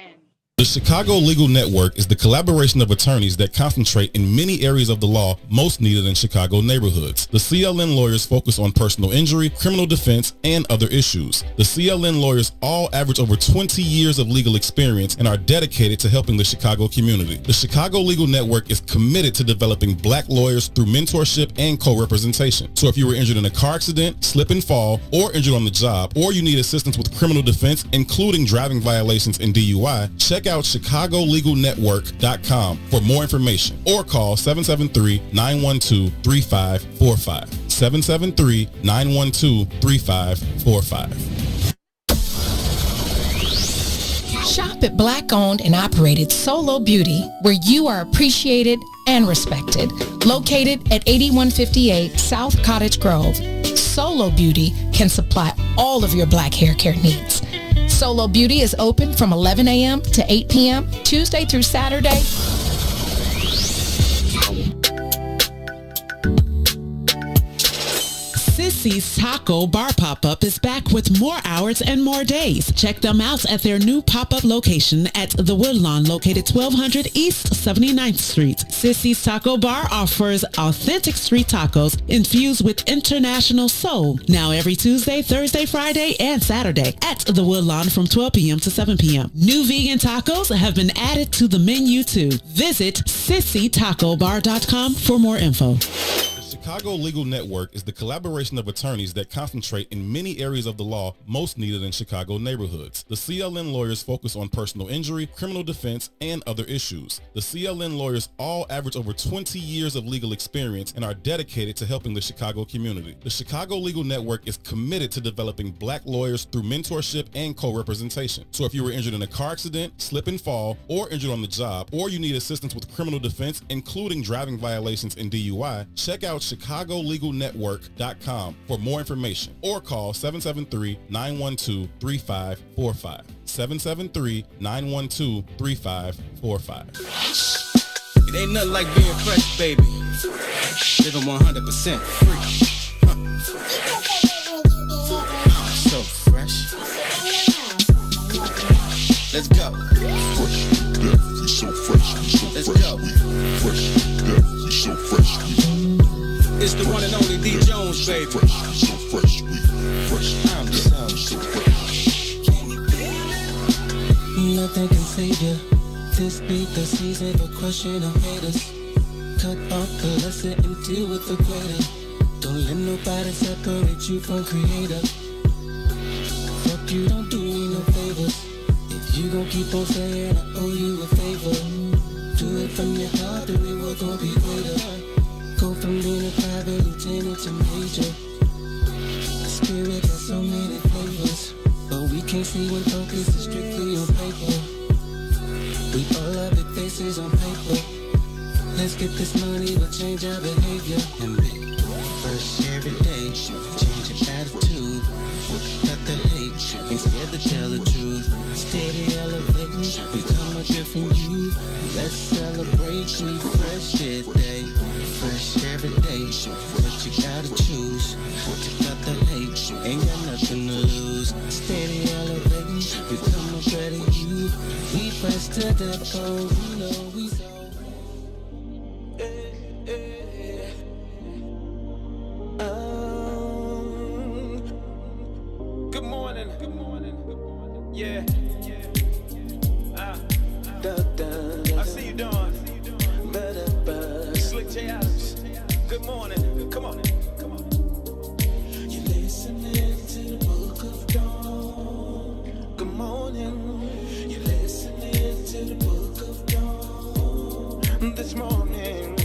The Chicago Legal Network is the collaboration of attorneys that concentrate in many areas of the law most needed in Chicago neighborhoods. The CLN lawyers focus on personal injury, criminal defense, and other issues. The CLN lawyers all average over 20 years of legal experience and are dedicated to helping the Chicago community. The Chicago Legal Network is committed to developing black lawyers through mentorship and co-representation. So if you were injured in a car accident, slip and fall, or injured on the job, or you need assistance with criminal defense, including driving violations and DUI, check out ChicagoLegalNetwork.com for more information or call 773-912-3545. 773-912-3545. Shop at Black-owned and operated Solo Beauty, where you are appreciated and respected. Located at 8158 South Cottage Grove, Solo Beauty can supply all of your black hair care needs. Solo Beauty is open from 11 a.m. to 8 p.m. Tuesday through Saturday. Sissy's Taco Bar Pop-Up is back with more hours and more days. Check them out at their new pop-up location at the Woodlawn, located 1200 East 79th Street. Sissy's Taco Bar offers authentic street tacos infused with international soul. Now every Tuesday, Thursday, Friday, and Saturday at the Woodlawn from 12 p.m. to 7 p.m. New vegan tacos have been added to the menu too. Visit sissytacobar.com for more info. Chicago Legal Network is the collaboration of attorneys that concentrate in many areas of the law most needed in Chicago neighborhoods. The CLN lawyers focus on personal injury, criminal defense, and other issues. The CLN lawyers all average over 20 years of legal experience and are dedicated to helping the Chicago community. The Chicago Legal Network is committed to developing black lawyers through mentorship and co-representation. So if you were injured in a car accident, slip and fall, or injured on the job, or you need assistance with criminal defense, including driving violations and DUI, check out ChicagoLegalNetwork.com for more information or call 773-912-3545. 773-912-3545. It ain't nothing like being fresh, baby. Living 100% free. So fresh. Let's go. Fresh, definitely so fresh. Let's go. Fresh, definitely so fresh. It's the one and only D. Jones, baby. Fresh, so fresh, fresh. I'm so fresh. Nothing can save you. This be the season for crushing our haters. Cut off the lesson and deal with the greater. Don't let nobody separate you from creator. Fuck you, don't do me no favors. If you gon' keep on saying I owe you a favor, do it from your heart, the reward gon' be greater. Go from being a private lieutenant to major. The spirit has so many flavors, but we can't see when focus is strictly on paper. We all have big faces on paper. Let's get this money, we'll change our behavior. And be fresh every day, change your attitude. Cut the hate, ain't scared to tell the truth. Steady elevating, become a different you. Let's celebrate, we fresh today. Fresh every day, but you gotta choose to cut the hate, ain't got nothing to lose. Steady elevating, become a better you. We fresh to death, oh, we know we so. Good morning, good morning, good morning. Yeah, yeah. I see you, Dawn. Slick J. Adams. Good morning. Come on. Come on. You're listening to the Book of Dawn. Good morning. You're listening to the Book of Dawn. This morning.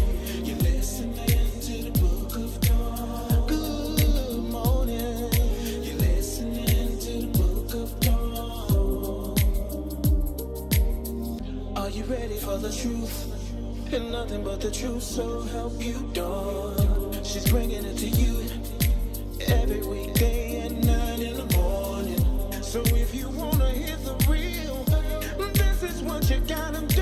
You're listening to the Book of Dawn. Good morning. You're listening to the Book of Dawn. Are you ready for the truth? And nothing but the truth, so help you, Dawn. She's bringing it to you every weekday at 9 in the morning. So if you wanna hear the real, this is what you gotta do.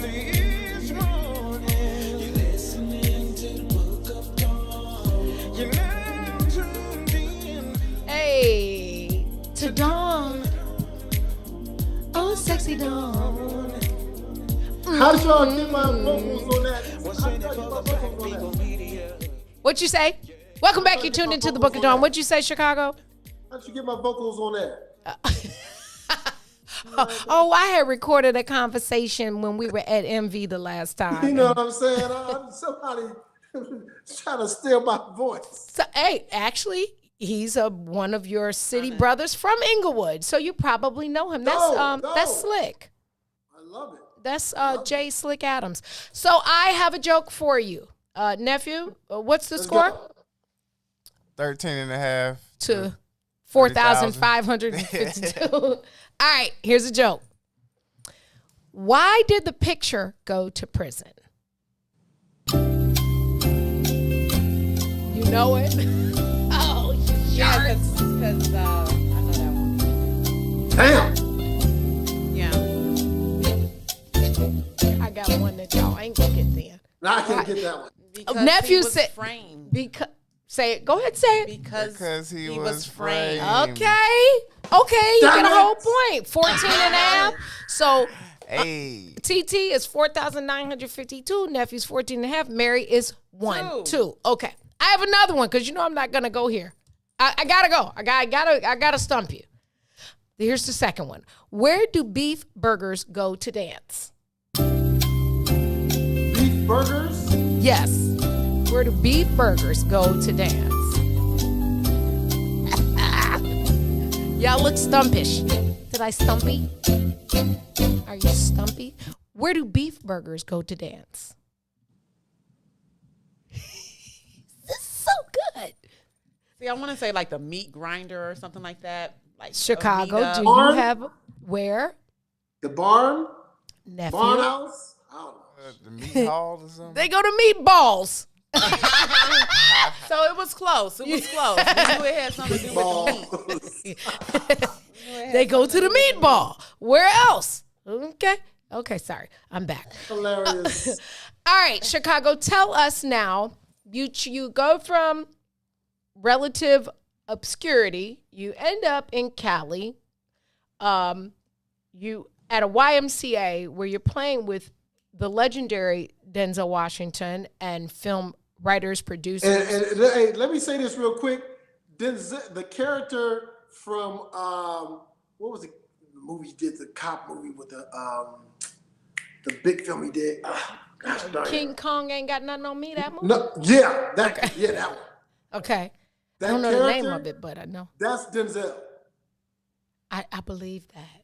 This morning, you're listening to the Book of Dawn. You're now tuned in. Hey, to Dawn. Oh, sexy Dawn. How did y'all get my vocals on that? How did y'all get my vocals on that? What you say? Welcome back. You tuned into the Book of Dawn. What'd you say, Chicago? How did you get my vocals on that? Oh, I had recorded a conversation when we were at MV the last time. You know what I'm saying? Somebody trying to steal my voice. So, hey, actually, he's one of your city brothers from Inglewood, so you probably know him. That's Slick. I love it. That's Jay Slick Adams. So I have a joke for you, nephew. What's the score? 13 and a half to 4,552. All right, here's a joke. Why did the picture go to prison? You know it? Oh, yeah, because I know that one. Damn. Yeah. I got one that y'all ain't gonna get then. No, I can't get that one. Because nephew he was said framed. Because say it. Go ahead, say it. Because he was framed. Okay, you get a whole point. 14 and a half. So hey, TT is 4,952. Nephew's 14 and a half. Mary is 2. Okay, I have another one because you know I'm not gonna go here. I gotta go. I gotta stump you. Here's the second one. Where do beef burgers go to dance? Beef burgers? Yes. Where do beef burgers go to dance? Y'all look stumpish. Did I stumpy? Are you stumpy? Where do beef burgers go to dance? This is so good. See, I want to say like the meat grinder or something like that. Like Chicago, do you Barn? have where? The barn? Nephew? Barn house? I don't know. The meat hall or something? They go to meatballs. So it was close. It was close. We knew it had something to do with the meat. They go to the meatball. Where else? Okay, sorry. I'm back. Hilarious. All right, Chicago, tell us now. You go from relative obscurity. You end up in Cali. You at a YMCA where you're playing with the legendary Denzel Washington and film writers, producers. And hey, let me say this real quick. The character from what was the movie he did? The cop movie with the big film he did. Oh, gosh, darn King it. Kong ain't got nothing on me. That movie. No, yeah, that one. Okay. That I don't know the name character, of it, but I know. That's Denzel. I believe that.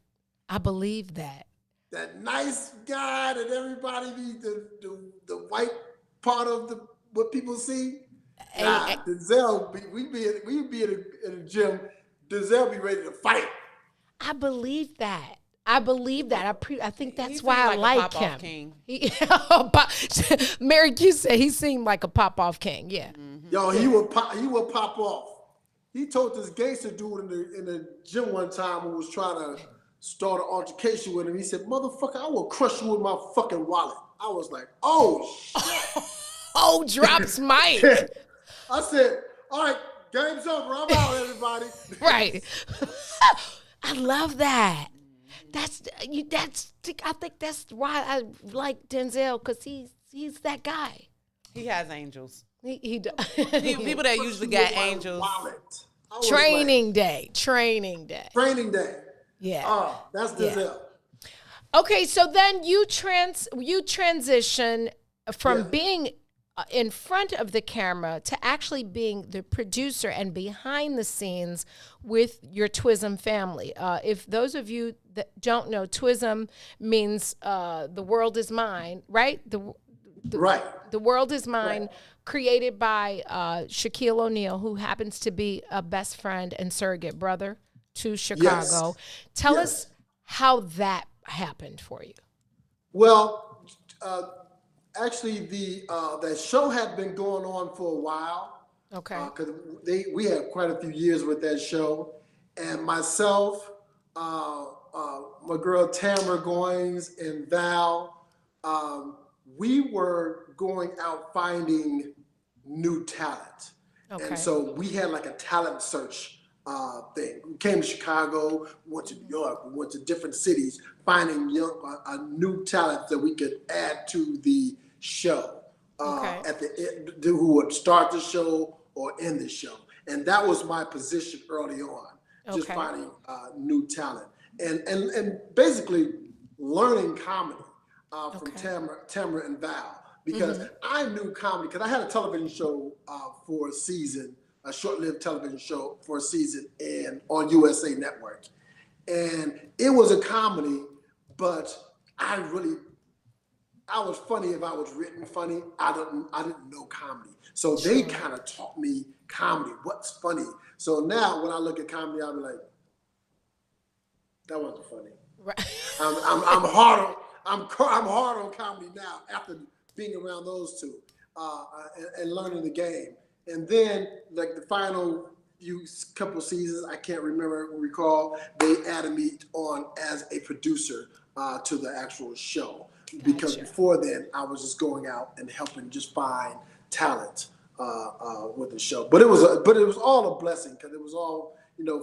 I believe that. That nice guy that everybody needs, the white part of what people see. Denzel, we'd be in a gym. Denzel be ready to fight. I believe that. I think that's why I like him. King. Mary Q said he seemed like a pop-off king. Yeah. Mm-hmm. Yo, he would pop off. He told this gangster dude in the gym one time who was trying to start an altercation with him. He said, "Motherfucker, I will crush you with my fucking wallet." I was like, "Oh shit!" Oh, drops mic. I said, "All right, game's over. I'm out, everybody." Right. I love that. I think that's why I like Denzel, because he's that guy. He has angels. He does. People that usually got angels. Training day. Yeah. Oh, that's Denzel. Yeah. Okay, so then you transition from being in front of the camera to actually being the producer and behind the scenes with your Twism family. If those of you that don't know, Twism means the world is mine, right? The world is mine, created by Shaquille O'Neal, who happens to be a best friend and surrogate brother to Chicago. Tell us how that happened for you. Well, actually, that show had been going on for a while. Okay. Because we had quite a few years with that show, and myself, my girl Tamara Goins, and Val, we were going out finding new talent. Okay. And so we had like a talent search thing. We came to Chicago, went to New York, we went to different cities, finding new talent that we could add to the show. At the end, who would start the show or end the show. And that was my position early on, just finding new talent and basically learning comedy from Tamara and Val, because I knew comedy because I had a television show for a season, a short-lived television show for a season on USA Network, and it was a comedy, but I was funny if I was written funny. I didn't know comedy. So they kind of taught me comedy, what's funny. So now when I look at comedy, I'll be like, that wasn't funny. Right. I'm hard on comedy now after being around those two and learning the game. And then like the final couple seasons, I can't recall, they added me on as a producer to the actual show. Because before then, I was just going out and helping just find talent with the show. But it was all a blessing because it was all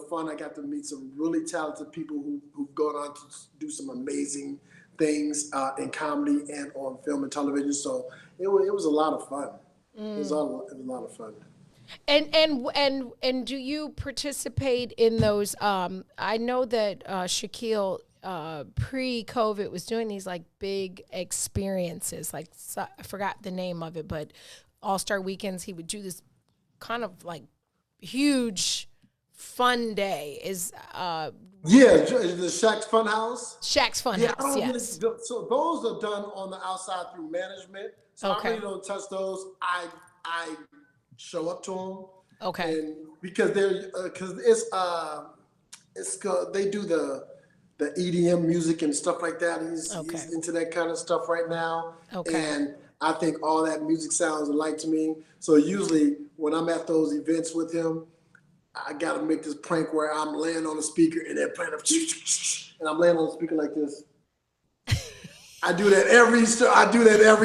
fun. I got to meet some really talented people who've gone on to do some amazing things in comedy and on film and television. So it was a lot of fun. It was a lot of fun. And do you participate in those? I know that Shaquille pre-COVID was doing these like big experiences, like I forgot the name of it, but All-Star Weekends, he would do this kind of like huge fun day. The Shaq's Funhouse? Shaq's Funhouse, yes. Really, so those are done on the outside through management. So I really don't touch those. I show up to them. Okay. And because they do the EDM music and stuff like that. He's into that kind of stuff right now. Okay. And I think all that music sounds alike to me. So usually when I'm at those events with him, I got to make this prank where I'm laying on the speaker and they're playing and I'm laying on the speaker like this. I do that every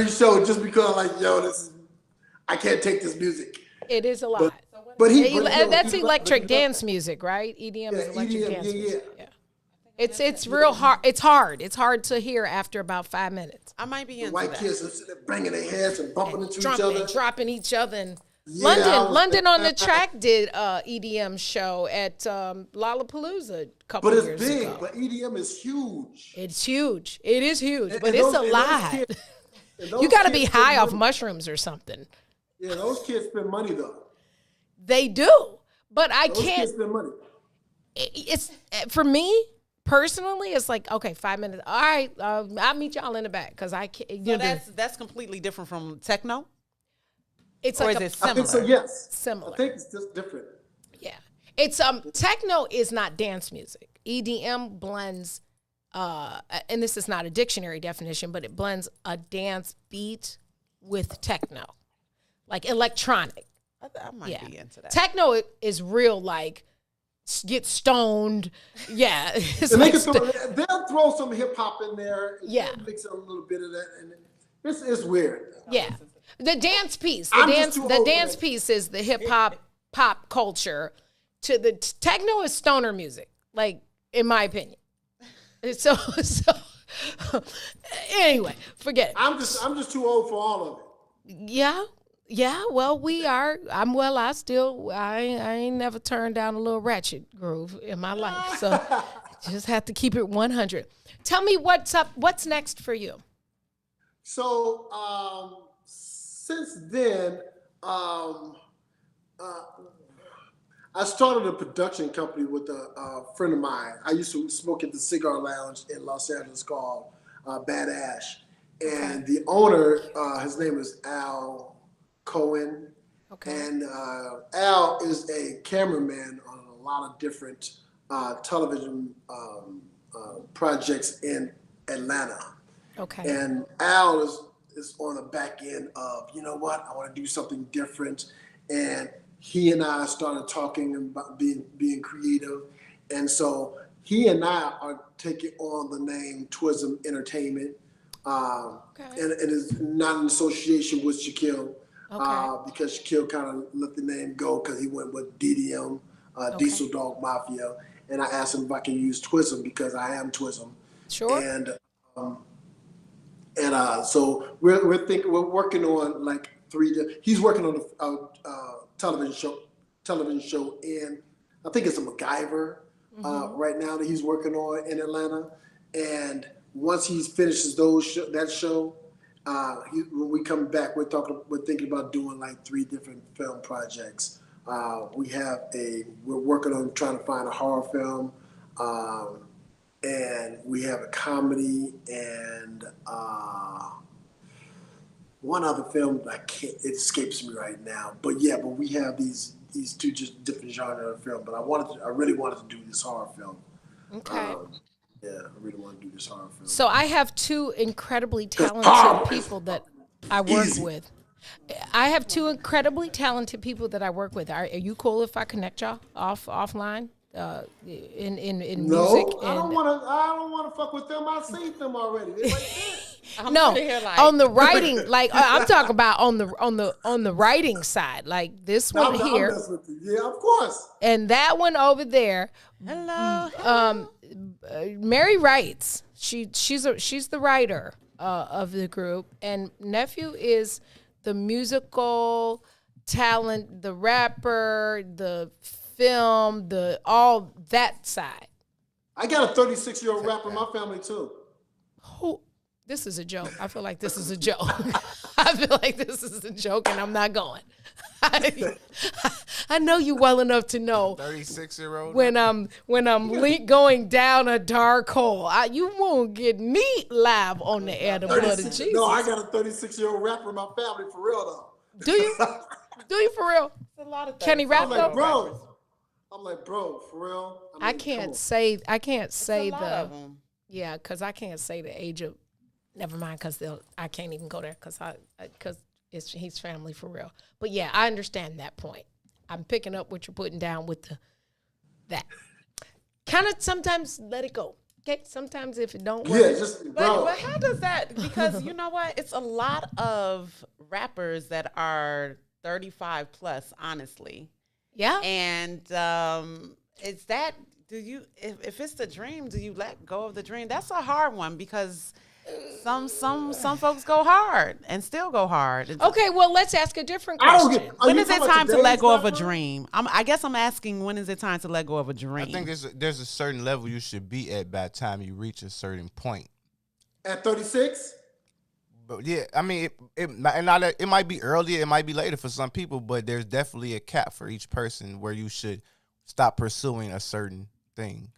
show just because I can't take this music. It is a lot. But that's electric dance music, right? EDM is electric dance music. Yeah. It's real hard. It's hard. It's hard to hear after about 5 minutes. I might be into white that. kids are banging their heads and bumping into each other. Dropping each other. And London on the Track did EDM show at Lollapalooza a couple years ago. But it's big. But EDM is huge. It's huge. It is huge. But it's a lot. You got to be high off mushrooms or something. Yeah, those kids spend money though. They do. But those kids spend money. It's for me. Personally, it's like, okay, 5 minutes. All right, I'll meet y'all in the back because I can't. So that's completely different from techno? It's or like is it similar? I think so, yes. Similar. I think it's just different. Yeah. It's techno is not dance music. EDM blends and this is not a dictionary definition, but it blends a dance beat with techno. Like electronic. I might be into that. Techno is real like get stoned. Yeah. And like they'll throw some hip hop in there. Yeah. Mix a little bit of that. And it's weird. Yeah. The dance piece. The dance piece is the hip hop pop culture. To the techno is stoner music, like in my opinion. So anyway, forget it. I'm just too old for all of it. Yeah, well, we are. I ain't never turned down a little ratchet groove in my life. So just have to keep it 100. Tell me what's up. What's next for you? So since then, I started a production company with a friend of mine. I used to smoke at the cigar lounge in Los Angeles called Bad Ash. And the owner, his name is Al Cohen. Okay. And Al is a cameraman on a lot of different television projects in Atlanta. Okay. And Al is on the back end of, you know what, I want to do something different. And he and I started talking about being creative. And so he and I are taking on the name Twism Entertainment. and is not in association with Shaquille. Okay. Because Shaquille kind of let the name go because he went with DDM, Diesel Dog Mafia, and I asked him if I can use Twism because I am Twism. Sure. And so we're working on like he's working on a television show, and I think it's a MacGyver right now that he's working on in Atlanta. And once he finishes that show, when we come back, we're thinking about doing like 3 different film projects. We're working on trying to find a horror film, and we have a comedy and one other film that it escapes me right now. But we have these 2 just different genres of film. But I really wanted to do this horror film. Okay. I really want to do this horror film. So I have 2 incredibly talented people that I work with. I have 2 incredibly talented people that I work with. Are you cool if I connect y'all offline? In music. I don't want to fuck with them. I seen them already. They're like no, on the writing, like I'm talking about on the writing side, like this one here. Yeah, of course. And that one over there. Hello. Mary writes. She's the writer of the group, and nephew is the musical talent, the rapper, the film, all that side. I got a 36-year-old rapper in my family too. This is a joke. I feel like this is a joke. I feel like this is a joke, and I'm not going. I know you well enough to know 36-year-old when I'm going down a dark hole. You won't get me live on the air. The blood of Jesus. No, I got a 36-year-old rapper in my family for real though. Do you? Do you for real? A lot of Can he rap though? I'm like, bro, for real. I can't say the. Yeah, because I can't say the age of. Never mind, because I can't even go there because he's family for real. But yeah, I understand that point. I'm picking up what you're putting down with that. Kind of sometimes let it go. Okay, sometimes if it don't work. Yeah, but how does that? Because you know what? It's a lot of rappers that are 35 plus, honestly. Yeah. And is that? If it's the dream, do you let go of the dream? That's a hard one because. Some folks go hard and still go hard. Okay, well, let's ask a different question. When is it time to let go of a dream? I guess I'm asking, when is it time to let go of a dream? I think there's a certain level you should be at by the time you reach a certain point. At 36? But yeah, I mean, it might be earlier, it might be later for some people, but there's definitely a cap for each person where you should stop pursuing a certain thing.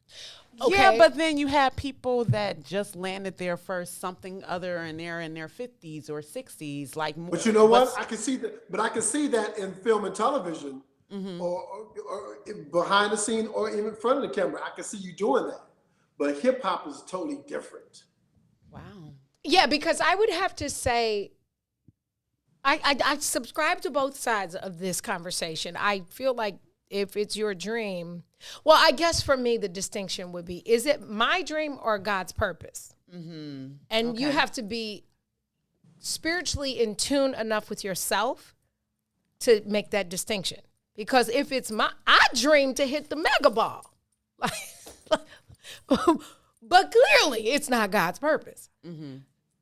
Okay. Yeah, but then you have people that just landed their first something other and they're in their 50s or 60s. But you know what? I can see that. But I can see that in film and television, or behind the scene, or even in front of the camera. I can see you doing that. But hip hop is totally different. Wow. Yeah, because I would have to say, I subscribe to both sides of this conversation. I feel like if it's your dream, well, I guess for me, the distinction would be, is it my dream or God's purpose? Mm-hmm. And you have to be spiritually in tune enough with yourself to make that distinction. Because if it's I dream to hit the mega ball. But clearly it's not God's purpose. Mm-hmm.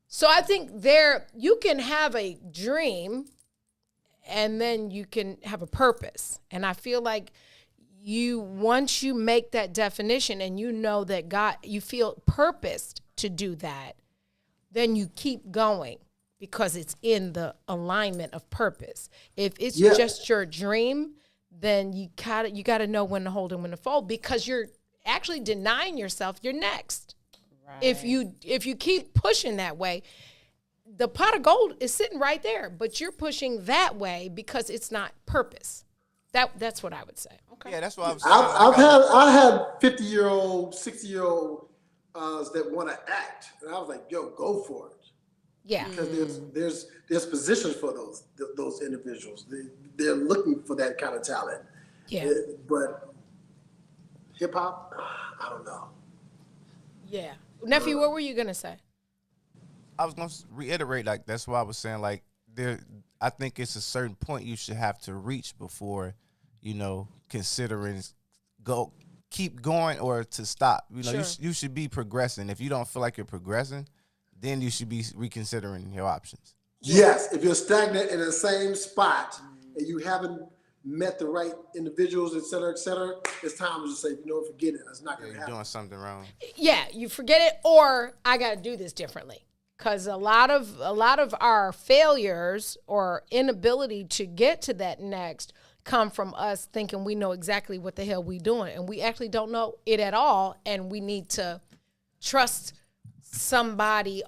So I think you can have a dream and then you can have a purpose. And I feel like once you make that definition and you know that God, you feel purposed to do that, then you keep going because it's in the alignment of purpose. If it's just your dream, then you got to know when to hold and when to fold, because you're actually denying yourself your next. Right. If you keep pushing that way, the pot of gold is sitting right there, but you're pushing that way because it's not purpose. That's what I would say. Okay. Yeah, that's what I'm saying. I had 50-year-old, 60-year-old that want to act, and I was like, "Yo, go for it." Yeah. Because there's positions for those individuals. They're looking for that kind of talent. Yeah. But hip hop, I don't know. Yeah. Nephew, what were you gonna say? I was gonna reiterate, like that's why I was saying, like there. I think it's a certain point you should have to reach before, considering keep going or to stop. You should be progressing. If you don't feel like you're progressing, then you should be reconsidering your options. Yes, if you're stagnant in the same spot and you haven't met the right individuals, et cetera, it's time to just say, forget it. That's not going to happen. You're doing something wrong. Yeah, you forget it, or I got to do this differently. Because a lot of our failures or inability to get to that next come from us thinking we know exactly what the hell we doing, and we actually don't know it at all, and we need to trust somebody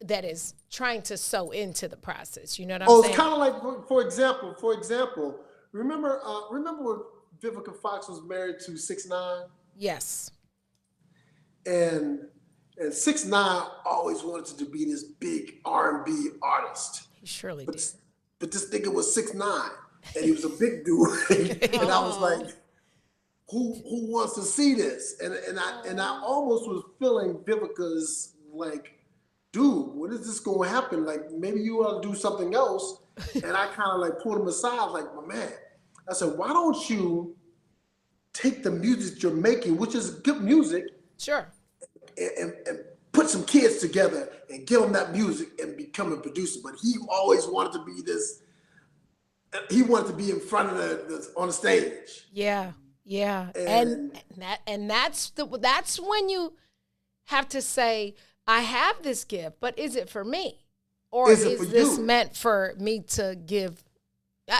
that is trying to sew into the process. You know what I'm saying? It's kind of like, for example, remember when Vivica Fox was married to 6ix9ine? Yes. And 6ix9ine always wanted to be this big R&B artist. He surely did. But this nigga was 6ix9ine, and he was a big dude. And I was like, who wants to see this? And I almost was feeling Vivica's like, dude, when is this going to happen? Like, maybe you ought to do something else. And I kind of like pulled him aside, like, my man. I said, why don't you take the music you're making, which is good music, sure, and put some kids together and give them that music and become a producer. But he always wanted to be this. He wanted to be in front of on the stage. Yeah, and that's when you have to say, I have this gift, but is it for me, or is this meant for me to give?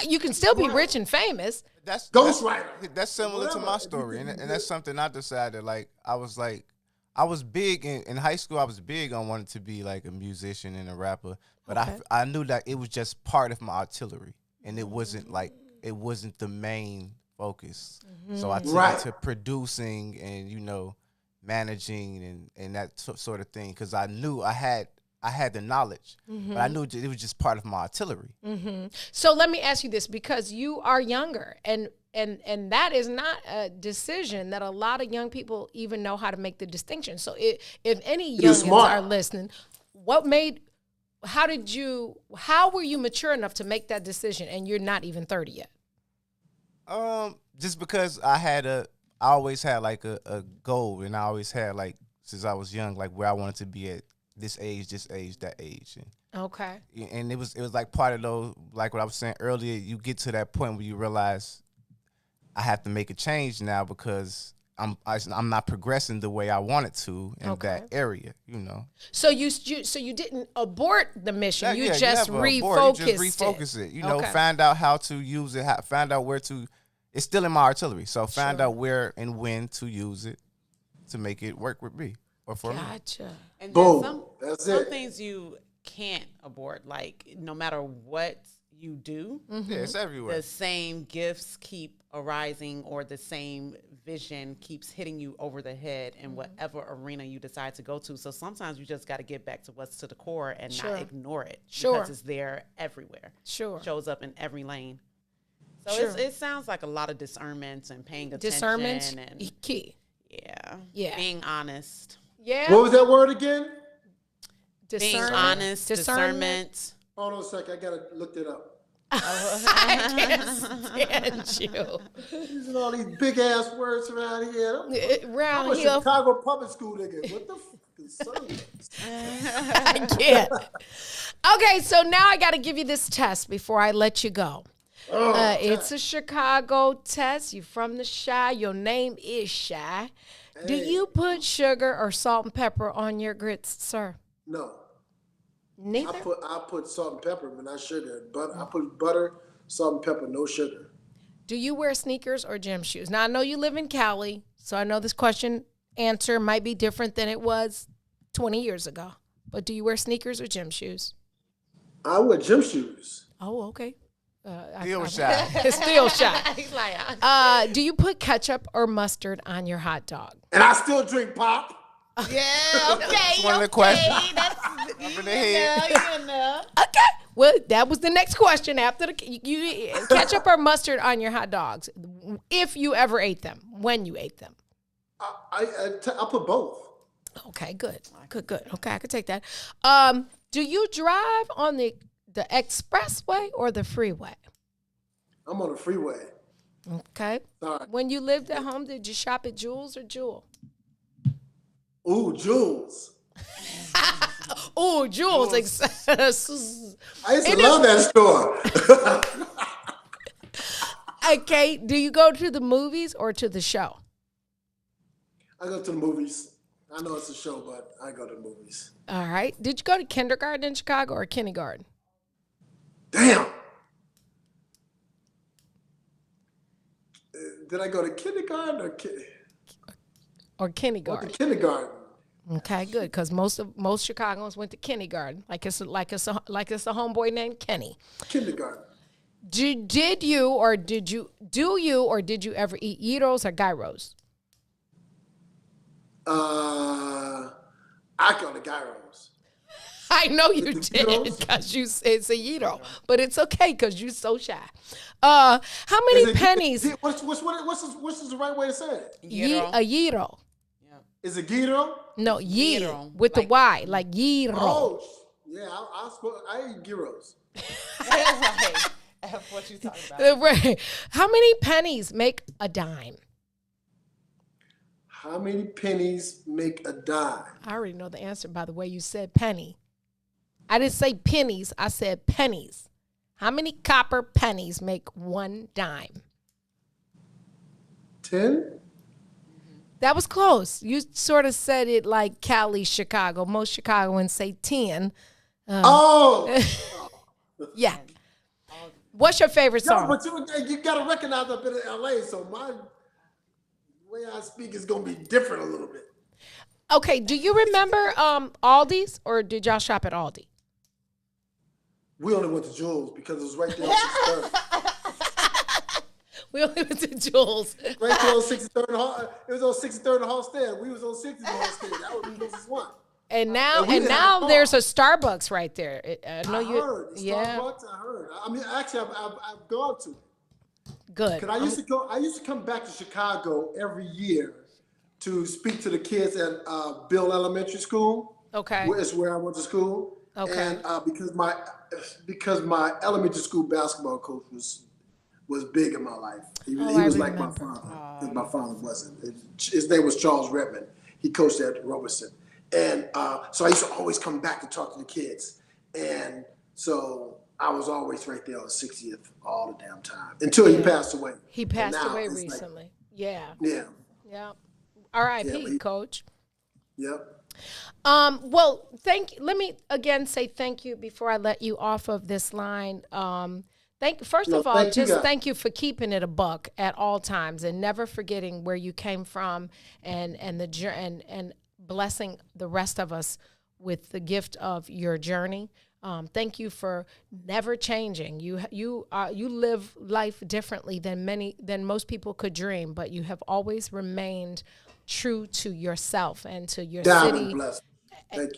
You can still be rich and famous. That's similar to my story, and that's something I decided. Like I was big in high school. I was big on wanting to be like a musician and a rapper, but I knew that it was just part of my artillery, and it wasn't the main focus. Mm-hmm. So I took it to producing and managing and that sort of thing, because I knew I had the knowledge, but I knew it was just part of my artillery. Mm-hmm. So let me ask you this, because you are younger, and that is not a decision that a lot of young people even know how to make the distinction. So if any youngins are listening, how were you mature enough to make that decision, and you're not even 30 yet? Just because I always had like a goal, and I always had like, since I was young, like where I wanted to be at this age, that age. Okay. And it was like part of those, like what I was saying earlier, you get to that point where you realize I have to make a change now because I'm not progressing the way I wanted to in that area, So you didn't abort the mission. You just refocused it. Find out how to use it, find out where to. It's still in my artillery, so find out where and when to use it to make it work with me or for me. Gotcha. And boom. Some things you can't abort, like no matter what you do, yeah, it's everywhere. The same gifts keep arising, or the same vision keeps hitting you over the head in whatever arena you decide to go to. So sometimes you just got to get back to what's to the core and not ignore it, because it's there everywhere. Sure, shows up in every lane. So it sounds like a lot of discernment and paying attention. Discernment and key. Yeah. Being honest. Yeah. What was that word again? Being honest, discernment. Hold on a second. I got to look that up. I can't stand you. Using all these big ass words around here. I'm a Chicago public school nigga. What the fuck is I can't. Okay, so now I got to give you this test before I let you go. It's a Chicago test. You're from the Chi. Your name is Chi. Hey. Do you put sugar or salt and pepper on your grits, sir? No. Neither? I put salt and pepper, but not sugar. But I put butter, salt and pepper, no sugar. Do you wear sneakers or gym shoes? Now, I know you live in Cali, so I know this answer might be different than it was 20 years ago. But do you wear sneakers or gym shoes? I wear gym shoes. Oh, okay. Still shy. Still shy. He's like, do you put ketchup or mustard on your hot dog? And I still drink pop. Yeah, okay. That's one of the questions. That's up in the head. Okay. Well, that was the next question after you ketchup or mustard on your hot dogs. If you ever ate them, when you ate them. I put both. Okay, good. Okay, I could take that. Do you drive on the expressway or the freeway? I'm on the freeway. Okay. Sorry. When you lived at home, did you shop at Jewel's or Jewel? Ooh, Jules. Oh, Jewel's. I used to love that store. Okay, do you go to the movies or to the show? I go to the movies. I know it's a show, but I go to the movies. All right. Did you go to kindergarten in Chicago or kindergarten? Damn. Did I go to kindergarten or kindergarten? Went to kindergarten. Okay, good. Because most Chicagoans went to kindergarten, like it's a homeboy named Kenny. Kindergarten. Did you ever eat gyros or gyros? I go to gyros. I know you did because you said it's a gyro, but it's okay because you're so shy. How many pennies? What's the right way to say it? A gyro. Is it gyro? No, gyro with the Y, like gyro. Oh, yeah, I eat gyros. Right. What you talking about? Right. How many pennies make a dime? How many pennies make a dime? I already know the answer by the way you said penny. I didn't say pennies. I said pennies. How many copper pennies make one dime? 10? That was close. You sort of said it like Cali, Chicago. Most Chicagoans say 10. Yeah. What's your favorite song? But you got to recognize I've been in LA, so my way I speak is going to be different a little bit. Okay, do you remember Aldi's or did y'all shop at Aldi? We only went to Jules because it was right there on 63rd. We only went to Jules. Right there on 63rd. It was on 63rd and Halstead. We was on 60th and Halstead. That was the closest one. And now there's a Starbucks right there. I heard. Starbucks, I heard. I mean, actually, I've gone to it. Good. Because I used to come back to Chicago every year to speak to the kids at Bill Elementary School. Okay. Is where I went to school. Okay. And because my elementary school basketball coach was big in my life. He was like my father. Because my father wasn't. His name was Charles Redmond. He coached at Robertson. And so I used to always come back to talk to the kids. And so I was always right there on 60th all the damn time until he passed away. He passed away recently. Yeah. R.I.P. Coach. Yep. Well, let me again say thank you before I let you off of this line. First of all, thank you for keeping it a buck at all times and never forgetting where you came from and blessing the rest of us with the gift of your journey. Thank you for never changing. You live life differently than most people could dream, but you have always remained true to yourself and to your city.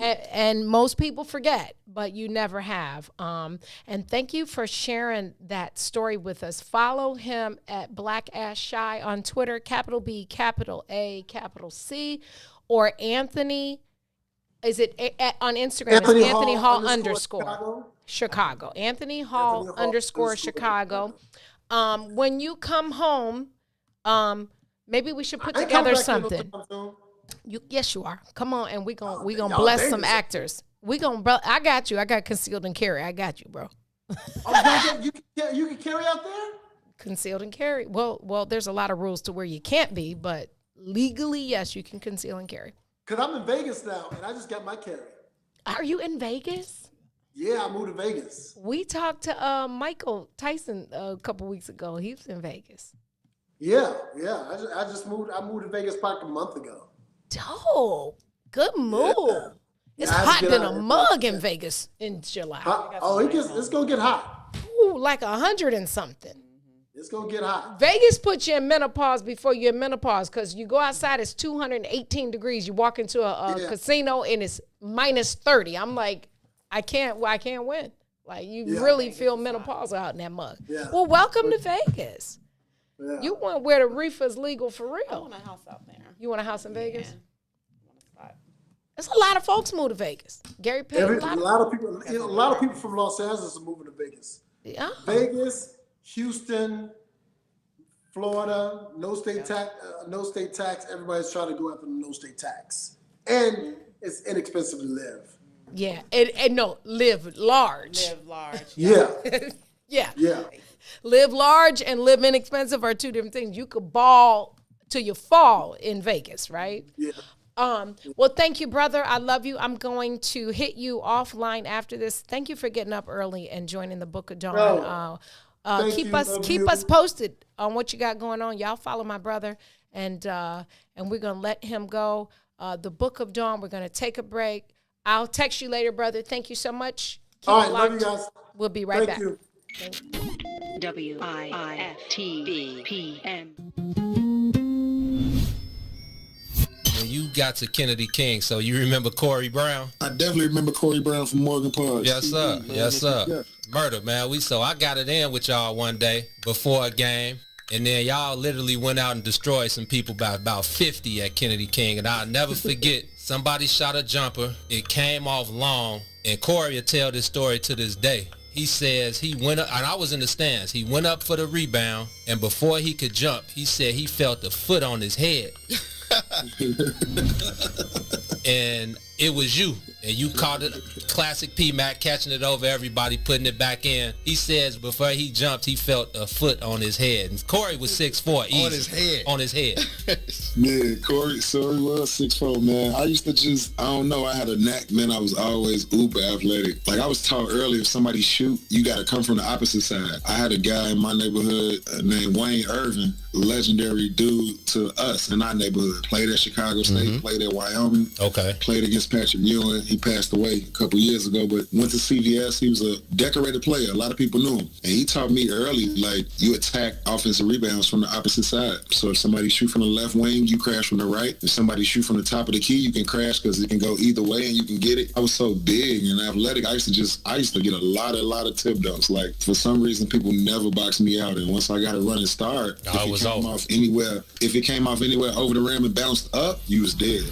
And most people forget, but you never have. And thank you for sharing that story with us. Follow him at Black Ass Shy on Twitter, capital B, capital A, capital C, or Anthony. Is it on Instagram? Anthony Hall _ Chicago. Anthony Hall _ Chicago. When you come home, maybe we should put together something. Yes, you are. Come on, and we gonna bless some actors. I got you. I got concealed and carry. I got you, bro. You can carry out there? Concealed and carry. Well, there's a lot of rules to where you can't be, but legally, yes, you can conceal and carry. Because I'm in Vegas now, and I just got my carry. Are you in Vegas? Yeah, I moved to Vegas. We talked to Michael Tyson a couple weeks ago. He was in Vegas. Yeah. I just moved. I moved to Vegas probably a month ago. Dope. Good move. Yeah. It's hot than a mug in Vegas in July. It's going to get hot. Ooh, like 100 and something. It's going to get hot. Vegas puts you in menopause before you're in menopause because you go outside, it's 218 degrees. You walk into a casino and it's minus 30. I'm like, I can't win. Like, you really feel menopause out in that mug. Yeah. Well, welcome to Vegas. Yeah. You want where the reefer is legal for real. I want a house out there. You want a house in Vegas? I want a spot. There's a lot of folks move to Vegas. Gary Payton. A lot of people from Los Angeles are moving to Vegas. Yeah. Vegas, Houston, Florida, no state tax. Everybody's trying to go after the no state tax, and it's inexpensive to live. Yeah, and no, live large. Live large. Yeah. Yeah. Yeah. Live large and live inexpensive are two different things. You could ball till you fall in Vegas, right? Yeah. Well, thank you, brother. I love you. I'm going to hit you offline after this. Thank you for getting up early and joining the Book of Dawn. Keep us posted on what you got going on. Y'all follow my brother, and we're gonna let him go. The Book of Dawn. We're gonna take a break. I'll text you later, brother. Thank you so much. Keep All right, love you guys. We'll be right back. You. WIIFTBP. You got to Kennedy King, so you remember Corey Brown? I definitely remember Corey Brown from Morgan Park. Yes, sir. Yes, sir. Yeah. Murder, man. I got it in with y'all one day before a game, and then y'all literally went out and destroyed some people by about 50 at Kennedy King, and I'll never forget, somebody shot a jumper. It came off long, and Corey will tell this story to this day. He says he went up, and I was in the stands. He went up for the rebound, and before he could jump, he said he felt a foot on his head. And it was you, and you caught it. Classic P-Mac catching it over everybody, putting it back in. He says before he jumped, he felt a foot on his head. And Corey was 6'4", easy. On his head. Yeah, Corey was 6'4", man. I used to I don't know, I had a knack, man. I was always uber athletic. Like I was taught earlier, if somebody shoot, you got to come from the opposite side. I had a guy in my neighborhood named Wayne Irvin, legendary dude to us in our neighborhood. Played at Chicago State, played at Wyoming. Okay. Played against Patrick Ewing. He passed away a couple years ago, but went to CVS. He was a decorated player. A lot of people knew him. And he taught me early, like, you attack offensive rebounds from the opposite side. So if somebody shoot from the left wing, you crash from the right. If somebody shoot from the top of the key, you can crash because it can go either way and you can get it. I was so big and athletic. I used to get a lot of tip dunks. Like, for some reason, people never boxed me out. And once I got a running start, if it came off anywhere over the rim and bounced up, you was dead.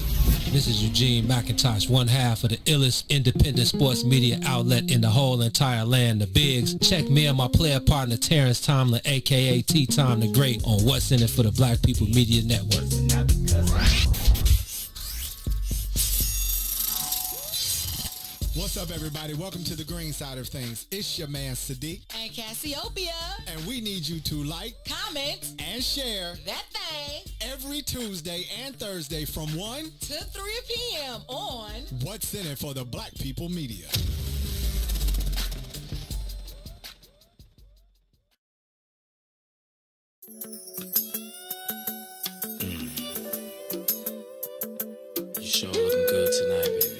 This is Eugene McIntosh, one half of the illest independent sports media outlet in the whole entire land, the Bigs. Check me and my player partner Terrence Tomlin, a.k.a. T-Tom the Great, on What's In It for the Black People Media Network. What's up, everybody? Welcome to the green side of things. It's your man, Sadiq. And Cassiopeia. And we need you to like, comment, and share that thing every Tuesday and Thursday from 1 to 3 p.m. on What's In It for the Black People Media. You sure looking good tonight, baby.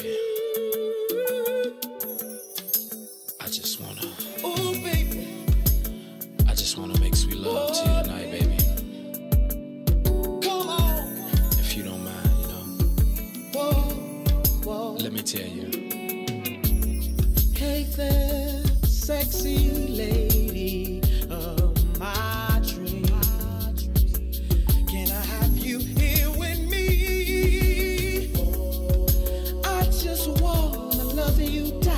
I just wanna make sweet love to you tonight, baby. Come on. If you don't mind, let me tell you. Hey there, sexy lady of my dreams. Can I have you here with me? I just wanna love you down.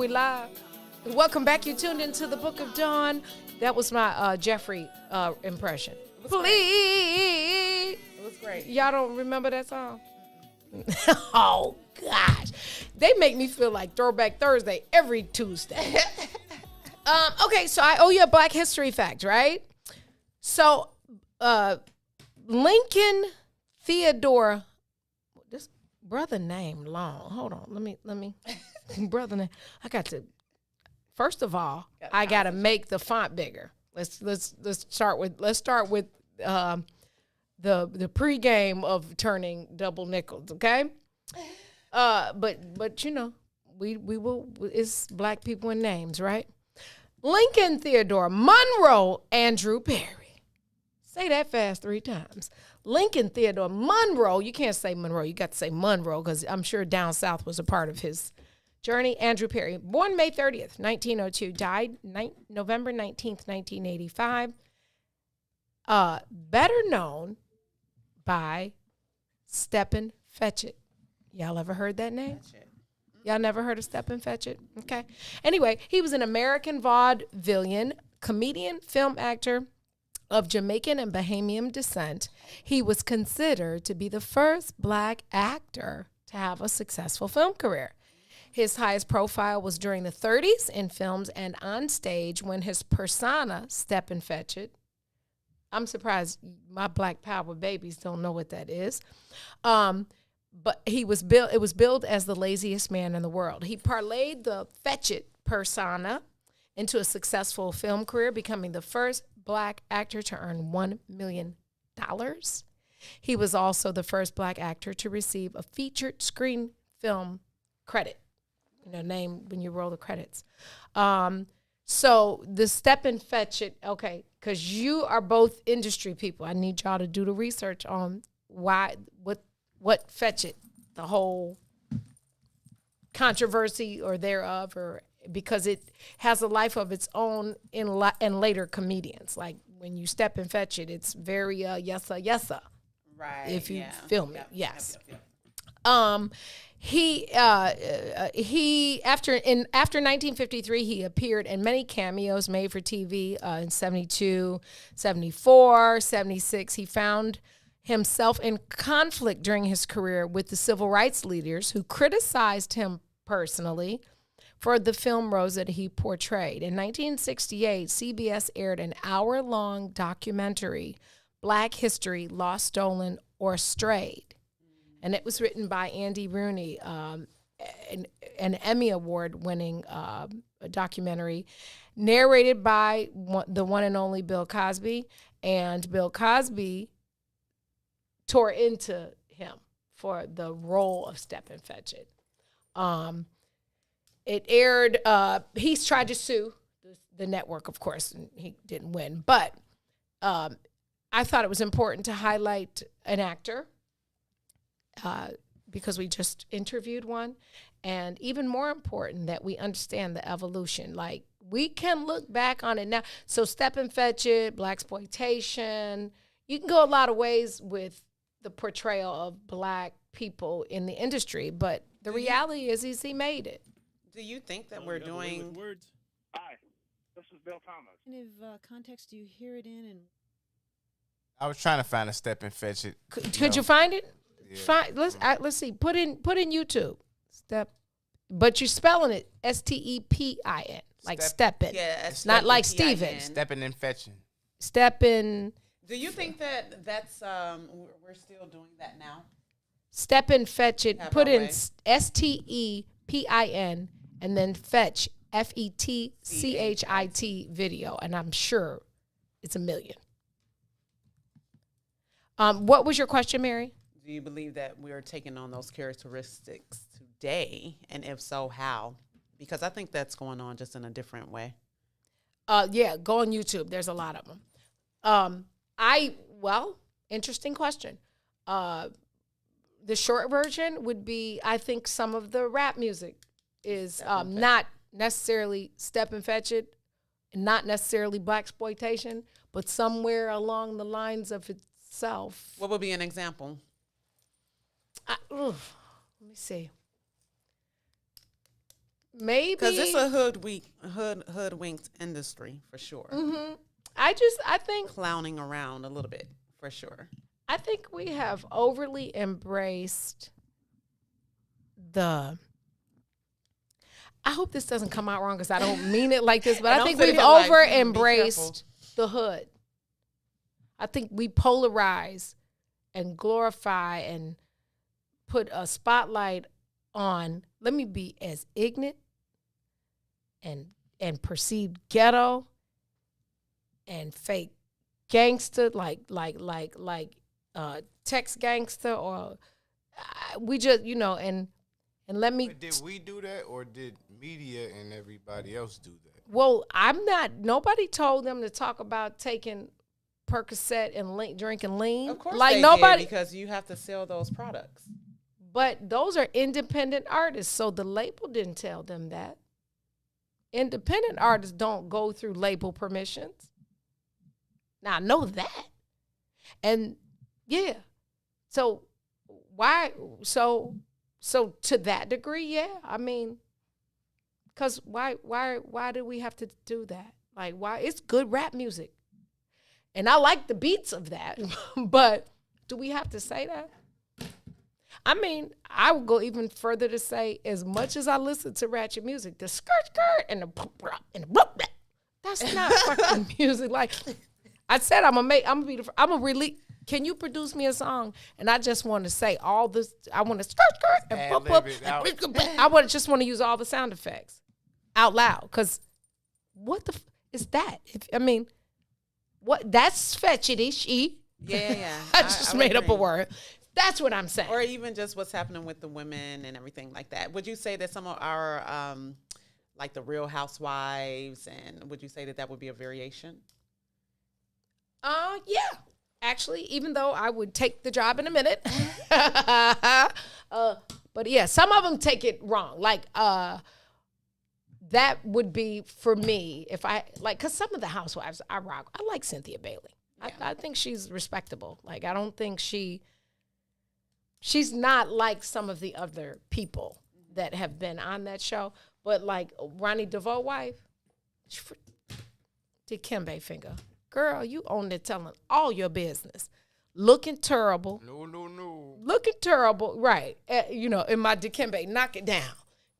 we live? Welcome back. You tuned into the Book of Dawn. That was my Jeffrey impression. Please. It was great. Y'all don't remember that song? Oh, gosh. They make me feel like Throwback Thursday every Tuesday. Okay, so I owe you a Black history fact, right? So Lincoln Theodore, this brother name long. Hold on, let me brother name. I got to. First of all, I got to make the font bigger. Let's start with the pregame of turning double nickels. Okay, but you know we will. It's Black people and names, right? Lincoln Theodore Monroe Andrew Perry. Say that fast 3 times. Lincoln Theodore Monroe. You can't say Monroe. You got to say Monroe because I'm sure down south was a part of his journey. Andrew Perry, born May 30th, 1902, died November 19th, 1985. Better known by Stepin Fetchit. Y'all ever heard that name? Y'all never heard of Stepin Fetchit? Okay. Anyway, he was an American vaudevillian, comedian, film actor of Jamaican and Bahamian descent. He was considered to be the first Black actor to have a successful film career. His highest profile was during the 30s in films and on stage when his persona, Stepin Fetchit, I'm surprised my Black Power babies don't know what that is. But it was billed as the laziest man in the world. He parlayed the Fetchit persona into a successful film career, becoming the first Black actor to earn $1 million. He was also the first Black actor to receive a featured screen film credit, name when you roll the credits. So the Stepin Fetchit, okay, because you are both industry people. I need y'all to do the research on what Fetchit, the whole controversy or thereof, or because it has a life of its own in later comedians. Like when you Stepin Fetchit, it's very yes sir. Right. If you yeah. film it, Yep, yes. yep. He after 1953, he appeared in many cameos made for TV in 72, 74, 76. He found himself in conflict during his career with the civil rights leaders who criticized him personally for the film roles that he portrayed. In 1968, CBS aired an hour-long documentary, Black History, Lost, Stolen, or Strayed. And it was written by Andy Rooney, an Emmy Award-winning documentary, narrated by the one and only Bill Cosby. And Bill Cosby tore into him for the role of Stepin Fetchit. It aired, he's tried to sue the network, of course, and he didn't win. But I thought it was important to highlight an actor because we just interviewed one. And even more important that we understand the evolution. Like, we can look back on it now. So Stepin Fetchit, Blaxploitation, you can go a lot of ways with the portrayal of Black people in the industry. But the reality is he made it. Do you think that we're doing... Hi, this is Bill Thomas. What kind of context do you hear it in? And I was trying to find a Stepin Fetchit. Could you find it? Yeah. Let's see. Put in YouTube. But you're spelling it Stepin, like Stepin. Yeah, not like Steven. Stepping and fetching. Stepin. Do you think that's we're still doing that now? Stepin Fetchit. Have Put our in way. STEPIN and then fetch FETCHIT video, and I'm sure it's 1 million. What was your question, Mary? Do you believe that we are taking on those characteristics today? And if so, how? Because I think that's going on just in a different way. Yeah, go on YouTube. There's a lot of them. Interesting question. The short version would be, I think some of the rap music is not necessarily Stepin Fetchit, not necessarily Blaxploitation, but somewhere along the lines of itself. What would be an example? Let me see. maybe because it's a hoodwinked industry for sure. Mm-hmm. I think clowning around a little bit for sure. I think we have overly embraced the. I hope this doesn't come out wrong because I don't mean it like this, but I think we've over embraced the hood. I think we polarize and glorify and put a spotlight on. Let me be as ignorant and perceived ghetto and fake gangster, like text gangster, or we just and let me. But did we do that, or did media and everybody else do that? Well, I'm not. Nobody told them to talk about taking Percocet and drinking lean. Of course, like they nobody, did, because you have to sell those products. But those are independent artists, so the label didn't tell them that. Independent artists don't go through label permissions. Now I know that, and yeah. So why? So to that degree, yeah. I mean, because why do we have to do that? Like, why? It's good rap music, and I like the beats of that. But do we have to say that? I mean, I would go even further to say, as much as I listen to ratchet music, the skirt and the that's not fucking music. Like I said, I'm gonna release. Can you produce me a song? And I just want to say all this. I want to skirt and I just want to use all the sound effects out loud. Cause what the is that? I mean, what? That's fetchity. Yeah. I just made up a word. That's what I'm saying. Or even just what's happening with the women and everything like that. Would you say that some of our, like the Real Housewives, and would you say that would be a variation? Yeah. Actually, even though I would take the job in a minute. But yeah, some of them take it wrong. Like, that would be for me if I, like, because some of the housewives I rock. I like Cynthia Bailey. Yeah. I think she's respectable. Like, I don't think she's not like some of the other people that have been on that show. But like Ronnie DeVoe's wife, did Kimbe finger. Girl, you own it telling all your business. Looking terrible. No. Looking terrible, right. In my Dikembe, knock it down.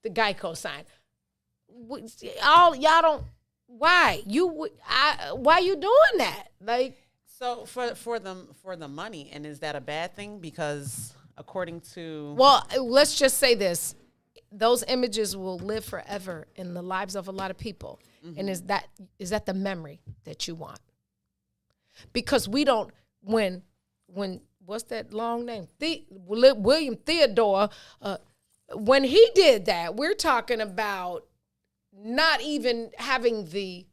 The Geico sign. All y'all don't, why? Why you doing that? Like, so for the money, and is that a bad thing? Because according to... Well, let's just say this. Those images will live forever in the lives of a lot of people. Mm-hmm. And is that the memory that you want? Because we don't, when what's that long name? William Theodore, when he did that, we're talking about not even having the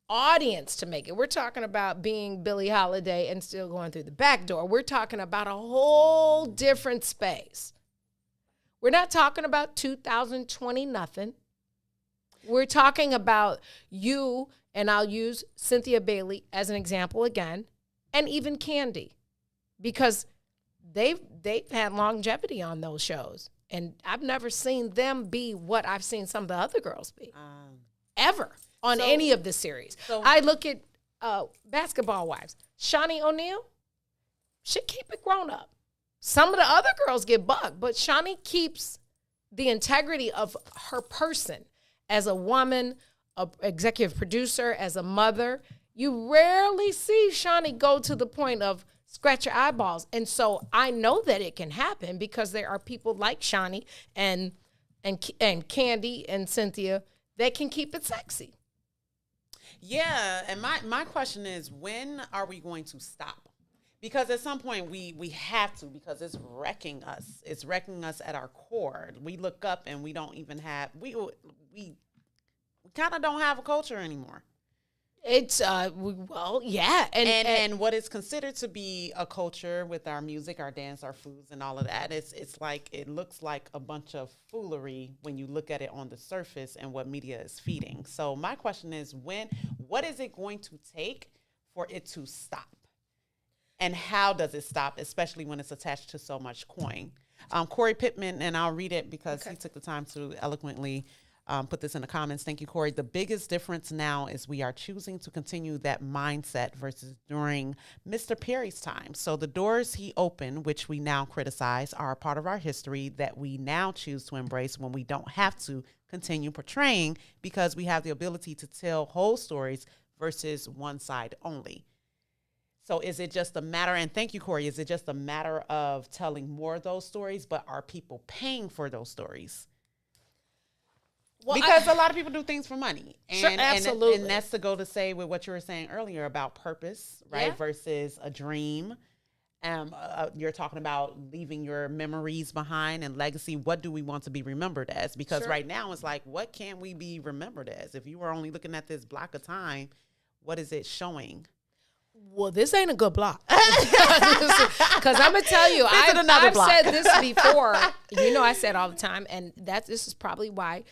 audience to make it. We're talking about being Billie Holiday and still going through the back door. We're talking about a whole different space. We're not talking about 2020 nothing. We're talking about you, and I'll use Cynthia Bailey as an example again, and even Candy, because they've had longevity on those shows, and I've never seen them be what I've seen some of the other girls be, ever, on any of the series. So, I look at Basketball Wives. Shawnee O'Neal, she keep it grown up. Some of the other girls get bugged, but Shawnee keeps the integrity of her person as a woman, an executive producer, as a mother. You rarely see Shawnee go to the point of scratch your eyeballs. And so I know that it can happen because there are people like Shawnee and Candy and Cynthia that can keep it sexy. Yeah, and my question is, when are we going to stop? Because at some point we have to, because it's wrecking us. It's wrecking us at our core. We look up and we don't even have, we kind of don't have a culture anymore. It's, well, yeah. And what is considered to be a culture with our music, our dance, our foods, and all of that, it's like, it looks like a bunch of foolery when you look at it on the surface and what media is feeding. So my question is, what is it going to take for it to stop? And how does it stop, especially when it's attached to so much coin? Corey Pittman, and I'll read it because he took the time to eloquently put this in the comments. Thank you, Corey. The biggest difference now is we are choosing to continue that mindset versus during Mr. Perry's time. So the doors he opened, which we now criticize, are a part of our history that we now choose to embrace when we don't have to continue portraying because we have the ability to tell whole stories versus one side only. So is it just a matter, and thank you, Corey, is it just a matter of telling more of those stories, but are people paying for those stories? Well, because a lot of people do things for money. And, sure, absolutely. And that's to go to say with what you were saying earlier about purpose, right? Yeah. Versus a dream. You're talking about leaving your memories behind and legacy. What do we want to be remembered as? Because right now it's like, what can we be remembered as? If you were only looking at this block of time, what is it showing? Well, this ain't a good block. Because I'm going to tell you, I've said this before. You know, I said all the time, and this is probably why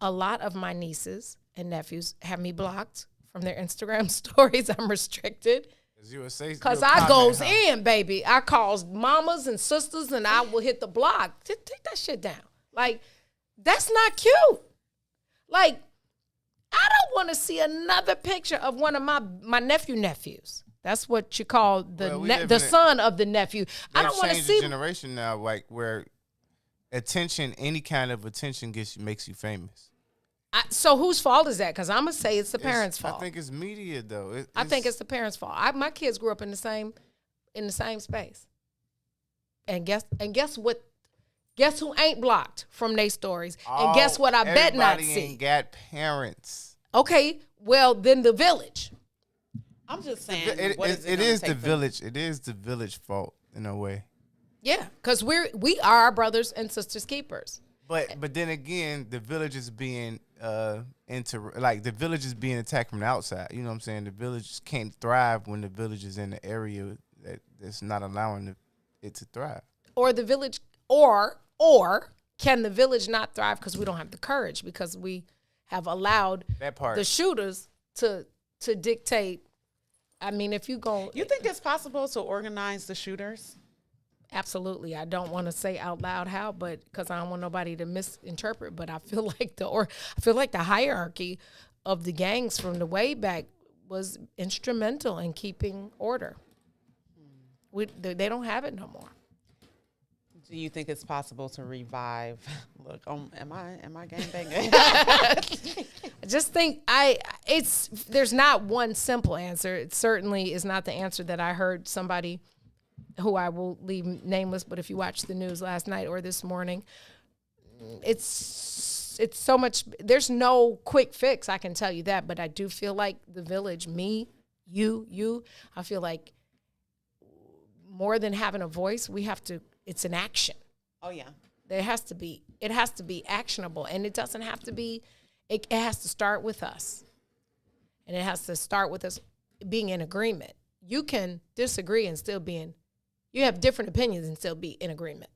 a lot of my nieces and nephews have me blocked from their Instagram stories. I'm restricted. Because I goes in, baby. I calls mamas and sisters, and I will hit the block. Just take that shit down. Like, that's not cute. Like, I don't want to see another picture of one of my nephews. That's what you call the son of the nephew. I don't want to see the generation now, like where attention, any kind of attention makes you famous. So whose fault is that? Because I'm gonna say it's the parents' fault. I think it's media though. I think it's the parents' fault. My kids grew up in the same space. And guess what? Guess who ain't blocked from their stories? And guess what? I bet not see. Everybody ain't got parents. Okay, well then the village. I'm just saying. It is the village. It is the village fault in a way. Yeah, because we are our brothers and sisters keepers. But then again, the village is being the village is being attacked from the outside. You know what I'm saying? The village can't thrive when the village is in the area that's not allowing it to thrive. Or the village, or can the village not thrive because we don't have the courage, because we have allowed the shooters to dictate. I mean, if you go, you think it's possible to organize the shooters? Absolutely. I don't want to say out loud how, but because I don't want nobody to misinterpret. But I feel like the hierarchy of the gangs from the way back was instrumental in keeping order. They don't have it no more. Do you think it's possible to revive? Look, am I gangbanging? I just think there's not one simple answer. It certainly is not the answer that I heard somebody who I will leave nameless, but if you watched the news last night or this morning, it's so much. There's no quick fix, I can tell you that, but I do feel like the village, me, you, I feel like more than having a voice, it's an action. Oh yeah. It has to be actionable, and it doesn't have to be, it has to start with us. And it has to start with us being in agreement. You can disagree and still you have different opinions and still be in agreement.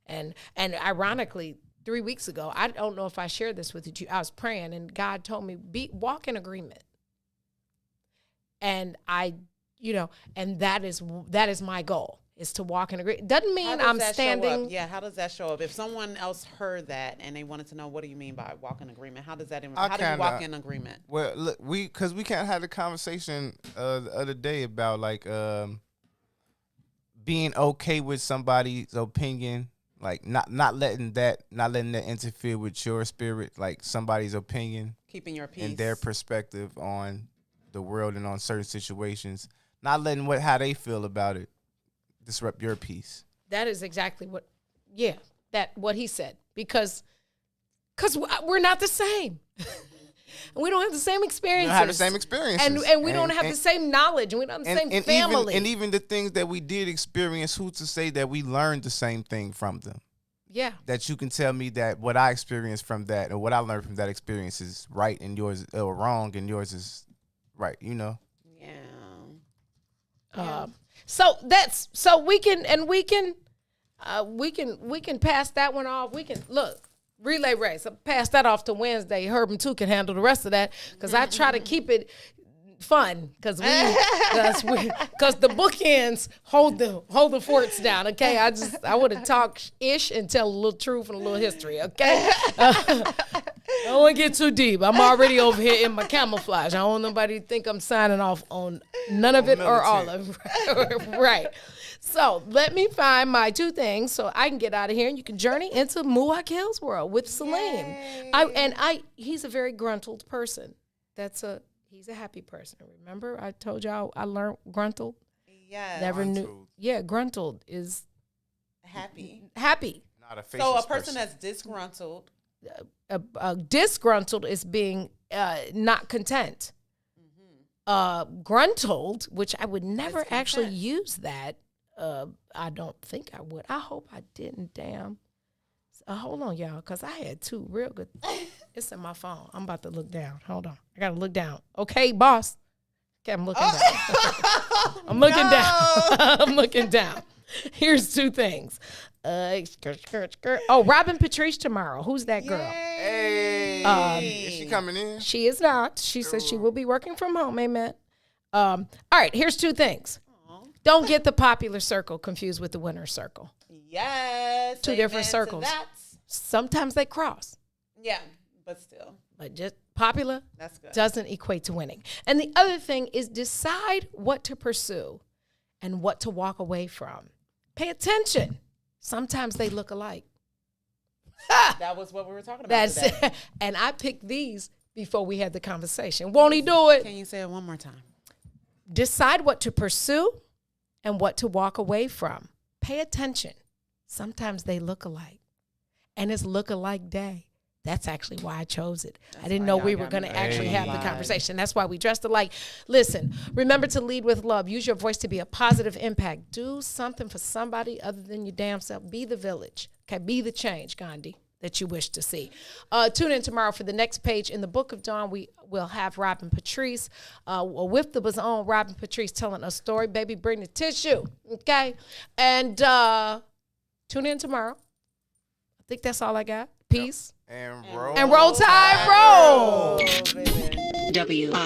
And ironically, 3 weeks ago, I don't know if I shared this with you, I was praying and God told me, walk in agreement. And and that is my goal, is to walk in agreement. Doesn't mean I'm standing. Yeah, how does that show up? If someone else heard that and they wanted to know, what do you mean by walk in agreement? How does that? How do you walk in agreement? Well, look, because we can't have the conversation the other day about like being okay with somebody's opinion, like not letting that interfere with your spirit, like somebody's opinion, keeping your peace and their perspective on the world and on certain situations, not letting how they feel about it disrupt your peace. That is exactly what he said, because we're not the same. And we don't have the same experiences. We don't have the same experiences. And we don't have the same knowledge. And we don't have the same family. Even the things that we did experience, who's to say that we learned the same thing from them? Yeah. That you can tell me that what I experienced from that or what I learned from that experience is right and yours or wrong and yours is right, you know? Yeah. So we can pass that one off. We can relay race. I'll pass that off to Wednesday. Herb and Two can handle the rest of that, because I try to keep it fun, because the bookends hold the forts down. Okay, I want to talk ish and tell a little truth and a little history. Okay, Don't want to get too deep. I'm already over here in my camouflage. I don't want nobody to think I'm signing off on none of it or all of it. Right. So let me find my two things so I can get out of here and you can journey into Muwakil's world with Salim. He's a very gruntled person. He's a happy person. Remember, I told y'all I learned gruntled. Yeah. Never knew. Yeah, gruntled is happy. Not a So a person that's disgruntled. Disgruntled is being not content. Gruntled, which I would never actually use that. I don't think I would. I hope I didn't. Damn. Hold on, y'all, because I had two real good. It's in my phone. I'm about to look down. Hold on. I got to look down. Okay, boss. Okay, I'm looking down. I'm looking down. I'm looking down. Here's two things. Oh, Robin Patrice tomorrow. Who's that girl? Hey. Is she coming in? She is not. She says she will be working from home. Amen. All right, here's two things. Don't get the popular circle confused with the winner's circle. Yes. Two different circles. Sometimes they cross. Yeah, but still. But just popular That's good. doesn't equate to winning. And the other thing is decide what to pursue and what to walk away from. Pay attention. Sometimes they look alike. That was what we were talking about today. And I picked these before we had the conversation. Won't he do it? Can you say it one more time? Decide what to pursue and what to walk away from. Pay attention. Sometimes they look alike. And it's look-alike day. That's actually why I chose it. I didn't know we were going to actually have the conversation. That's why we dressed alike. Listen, remember to lead with love. Use your voice to be a positive impact. Do something for somebody other than your damn self. Be the village. Okay, be the change, Gandhi, that you wish to see. Tune in tomorrow for the next page in the Book of Dawn. We will have Robin Patrice, WIIFTBP's own Robin Patrice, telling a story. Baby, bring the tissue, okay? And tune in tomorrow. I think that's all I got. Peace. And roll tide, roll. WIIFTBP.